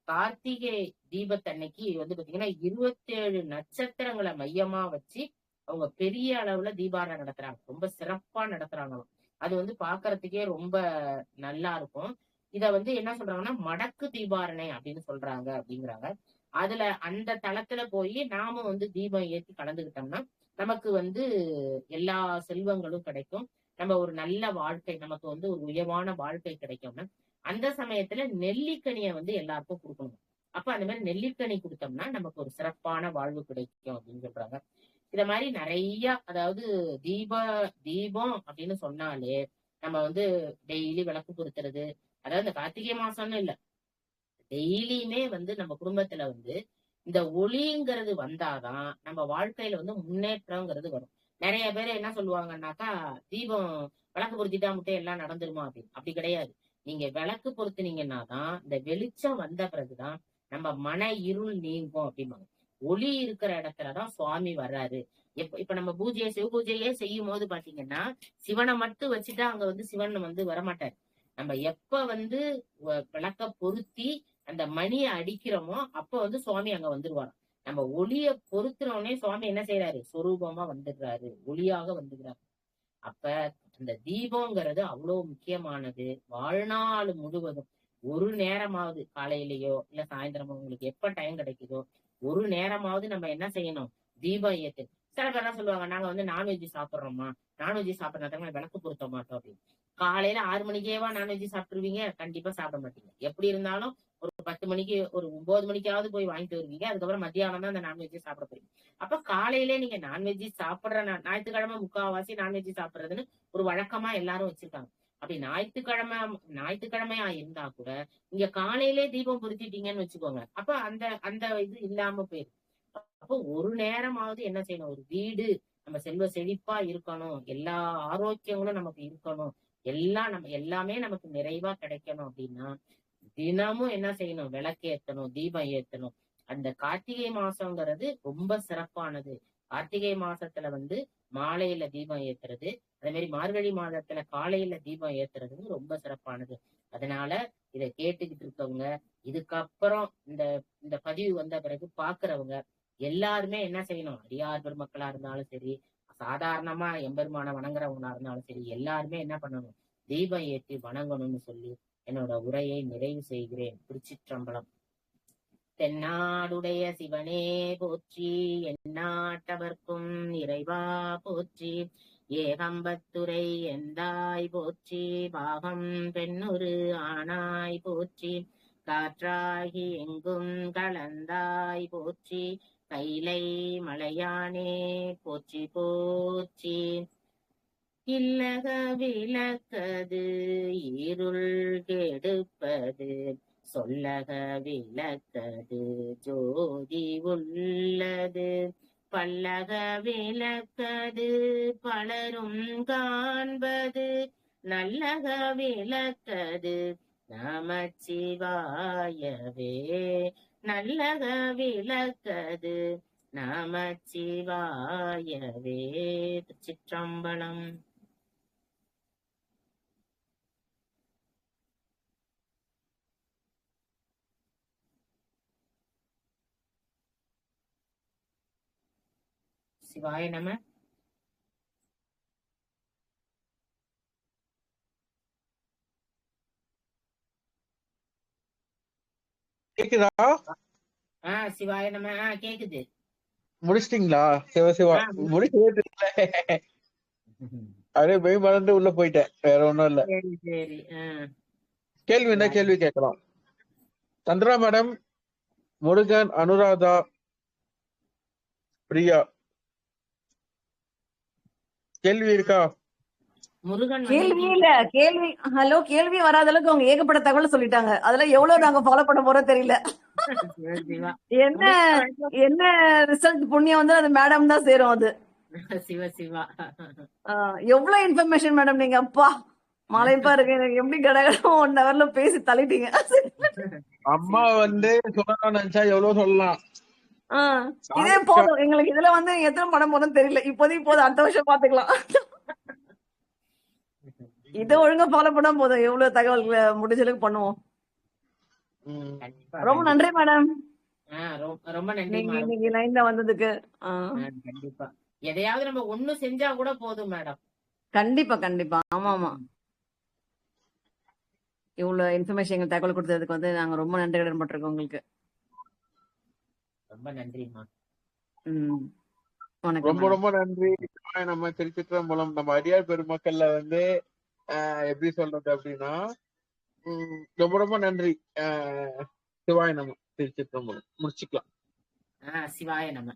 கார்த்திகை தீபத்தன்னைக்கு வந்து பாத்தீங்கன்னா 27 நட்சத்திரங்களை மையமா வச்சு அவங்க பெரிய அளவுல தீபாராதனை நடத்துறாங்க. ரொம்ப சிறப்பா நடத்துறாங்களாம். அது வந்து பாக்குறதுக்கே ரொம்ப நல்லா இருக்கும். இத வந்து என்ன சொல்றாங்கன்னா மடக்கு தீபாரணை அப்படின்னு சொல்றாங்க அப்படிங்கிறாங்க. அதுல அந்த தளத்துல போய் நாம வந்து தீபம் ஏத்தி கலந்துக்கிட்டோம்னா நமக்கு வந்து எல்லா செல்வங்களும் கிடைக்கும். நம்ம ஒரு நல்ல வாழ்க்கை, நமக்கு வந்து ஒரு உயர்வான வாழ்க்கை கிடைக்கும்னா அந்த சமயத்துல நெல்லிக்கனியை வந்து எல்லாருக்கும் கொடுக்கணும். அப்ப அந்த மாதிரி நெல்லிக்கனி கொடுத்தோம்னா நமக்கு ஒரு சிறப்பான வாழ்வு கிடைக்கும் அப்படின்னு சொல்றாங்க. இத மாதிரி நிறைய, அதாவது தீப தீபம் அப்படின்னு சொன்னாலே நம்ம வந்து டெய்லி விளக்கு பொருத்துறது, அதாவது இந்த கார்த்திகை மாசம்னு இல்ல, டெய்லியுமே வந்து நம்ம குடும்பத்துல வந்து இந்த ஒளிங்கிறது வந்தாதான் நம்ம வாழ்க்கையில வந்து முன்னேற்றம்ங்கிறது வரும். நிறைய பேர் என்ன சொல்லுவாங்கன்னாக்கா, தீபம் விளக்கு பொருத்திட்டா மட்டும் எல்லாம் நடந்துருமா அப்படின்னு. அப்படி கிடையாது. நீங்க விளக்கு பொருத்துனீங்கன்னா தான் இந்த வெளிச்சம் வந்த பிறகுதான் நம்ம மன இருள் நீங்கும் அப்படிம்பாங்க. ஒளி இருக்கிற இடத்துலதான் சுவாமி வர்றாரு. இப்ப நம்ம சிவ பூஜையே செய்யும் போது பாத்தீங்கன்னா சிவனை மட்டும் வச்சுட்டா அங்க வந்து சிவன் வந்து வரமாட்டாரு. நம்ம எப்ப வந்து விளக்க பொருத்தி அந்த மணியை அடிக்கிறோமோ அப்ப வந்து சுவாமி அங்க வந்துருவாரு. நம்ம ஒளிய பொருத்துறோடனே சுவாமி என்ன செய்யறாரு, சொரூபமா வந்துடுறாரு, ஒளியாக வந்துடுறாரு. அப்ப அந்த தீபம்ங்கிறது அவ்வளவு முக்கியமானது. வாழ்நாள் முழுவதும் ஒரு நேரமாவது, காலையிலயோ இல்ல சாயந்தரமோ உங்களுக்கு எப்ப டைம் கிடைக்குதோ ஒரு நேரமாவது நம்ம என்ன செய்யணும், தீபம் ஏத்து. சில பேர் என்ன சொல்லுவாங்க, நாங்க வந்து நான்வெஜ் சாப்பிடுறோமா, நான்வெஜ் சாப்பிடறதுனால விளக்கு பொருத்த மாட்டோம் அப்படின்னு. காலையில 6 மணிக்கேவா நான்வெஜ் சாப்பிட்டுருவீங்க? கண்டிப்பா சாப்பிட மாட்டீங்க. எப்படி இருந்தாலும் ஒரு 10 மணிக்கு, ஒரு 9 மணிக்காவது போய் வாங்கிட்டு வருவீங்க. அதுக்கப்புறம் மத்தியானம் தான் அந்த நான்வெஜ் சாப்பிட போறீங்க. அப்ப காலையிலே நீங்க நான்வெஜ் சாப்பிடுற ஞாயிற்றுக்கிழமை முக்காவாசி நான்வெஜ் சாப்பிடுறதுன்னு ஒரு வழக்கமா எல்லாரும் வச்சிருக்காங்க. அப்படி ஞாயிற்றுக்கிழமையா இருந்தா கூட நீங்க காலையிலே தீபம் பொருத்திட்டீங்கன்னு வச்சுக்கோங்க, அப்ப அந்த அந்த இது இல்லாம போயிடும். அப்போ ஒரு நேரமாவது என்ன செய்யணும், ஒரு வீடு நம்ம செல்வ செழிப்பா இருக்கணும், எல்லா ஆரோக்கியங்களும் நமக்கு இருக்கணும், எல்லாமே நமக்கு நிறைவா கிடைக்கணும் அப்படின்னா தினமும் என்ன செய்யணும், விளக்கு தீபம் ஏத்தணும். அந்த கார்த்திகை மாசம்ங்கிறது ரொம்ப சிறப்பானது. கார்த்திகை மாசத்துல வந்து மாலையில தீபம் ஏத்துறது, அதே மாதிரி மார்கழி மாதத்துல காலையில தீபம் ஏத்துறது ரொம்ப சிறப்பானது. அதனால இதை கேட்டுக்கிட்டு இருக்கவங்க, இதுக்கப்புறம் இந்த இந்த பதிவு வந்த பிறகு பாக்குறவங்க எல்லாருமே என்ன செய்யணும், அடியார் பெருமக்களா இருந்தாலும் சரி, சாதாரணமா எம்பெருமான வணங்குறவங்களா இருந்தாலும் சரி, எல்லாருமே என்ன பண்ணணும், தீபம் ஏற்றி வணங்கணும்னு சொல்லி என்னோட உரையை நிறைவு செய்கிறேன். திருச்சிற்றம்பலம். தென்னாடுடைய சிவனே போற்றி, எந்நாட்டவர்க்கும் இறைவா போற்றி, ஏகம்பத்துரை எந்தாய் போற்றி, பாகம் பெண்ணுரு ஆனாய் போற்றி, காற்றாகி எங்கும் கலந்தாய் போற்றி, கைலை மலையானே போற்றி போற்றி. இல்லக விளக்கது இருள் கெடுப்பது, சொல்லக விளக்கது ஜோதி உள்ளது, பல்லக விளக்கது பலரும் காண்பது, நல்லக விளக்கது நமச்சிவாயவே, நல்லக விளக்கது நமச்சிவாயவே. சிற்றம்பலம். சிவாய நம. கேக்குதா? சிவாய நம. கேக்குது. முடிச்சிட்டீங்களா? சிவசிவா முடிச்சு அப்படியே மெய் மறந்து உள்ள போயிட்டேன், வேற ஒண்ணும் இல்ல. சரி சரி. கேள்வி என்ன கேள்வி கேட்கலாம்? சந்திரா மேடம், முருகன், அனுராதா, பிரியா, கேள்வி இருக்கா? முருகன் கேள்வி இல்ல, கேள்வி ஹலோ, கேள்வி வராத அளவுக்கு அவங்க ஏகப்பட்ட தகவல் சொல்லிட்டாங்க. அதுல எவ்வளவு நாங்க ஃபாலோ பண்ண போறோம் தெரியல. என்ன என்ன ரிசல்ட் புண்ணியம் வந்து அது மேடம் தான் சேரும். அது சிவ சிவா. எவ்வளவு இன்ஃபர்மேஷன் மேடம் நீங்க, அப்பா மலைப்பா இருக்கு எனக்கு எப்படி கடகடம் 1 ஹவர்ல பேசி தள்ளிட்டீங்க. அம்மா சொல்லணும்னு நினைச்சா எவ்வளவு சொல்லலாம். இதே போதும் எங்களுக்கு. இதுல எத்தனை படம் போதும் தெரியல. இப்போதைக்கு போதும், அடுத்த வருஷம் பாத்துக்கலாம். இதை ஒழுங்கா ஃபாலோ பண்ணா போதும். எவ்வளவு தகவல்களை முடிஞ்சளவுக்கு பண்ணுவோம். ரொம்ப நன்றி மேடம். ரொம்ப நன்றி. நீங்க இன்னைக்கு லைன்ல வந்ததுக்கு. கண்டிப்பா எதையாவது நம்ம ஒண்ணு செஞ்சா கூட போதும் மேடம். கண்டிப்பா கண்டிப்பா. ஆமா ஆமா. இவ்வளவு இன்ஃபர்மேஷன் எங்களுக்கு தகவல் கொடுத்ததுக்கு நாங்க ரொம்ப நன்றி கடன் பட்டிருக்கோம் உங்களுக்கு. ரொம்ப நன்றிமா. ரொம்ப ரொம்ப நன்றி. நம்ம திருச்சிற்றம்பலம் நம்ம அடியார் பெருமக்கள்ல எப்படி சொல்றது அப்படின்னா ரொம்ப ரொம்ப நன்றி. சிவாய நம்ம திருச்சிற்றம்பலம் முடிச்சுக்கலாம். சிவாய நம்ம.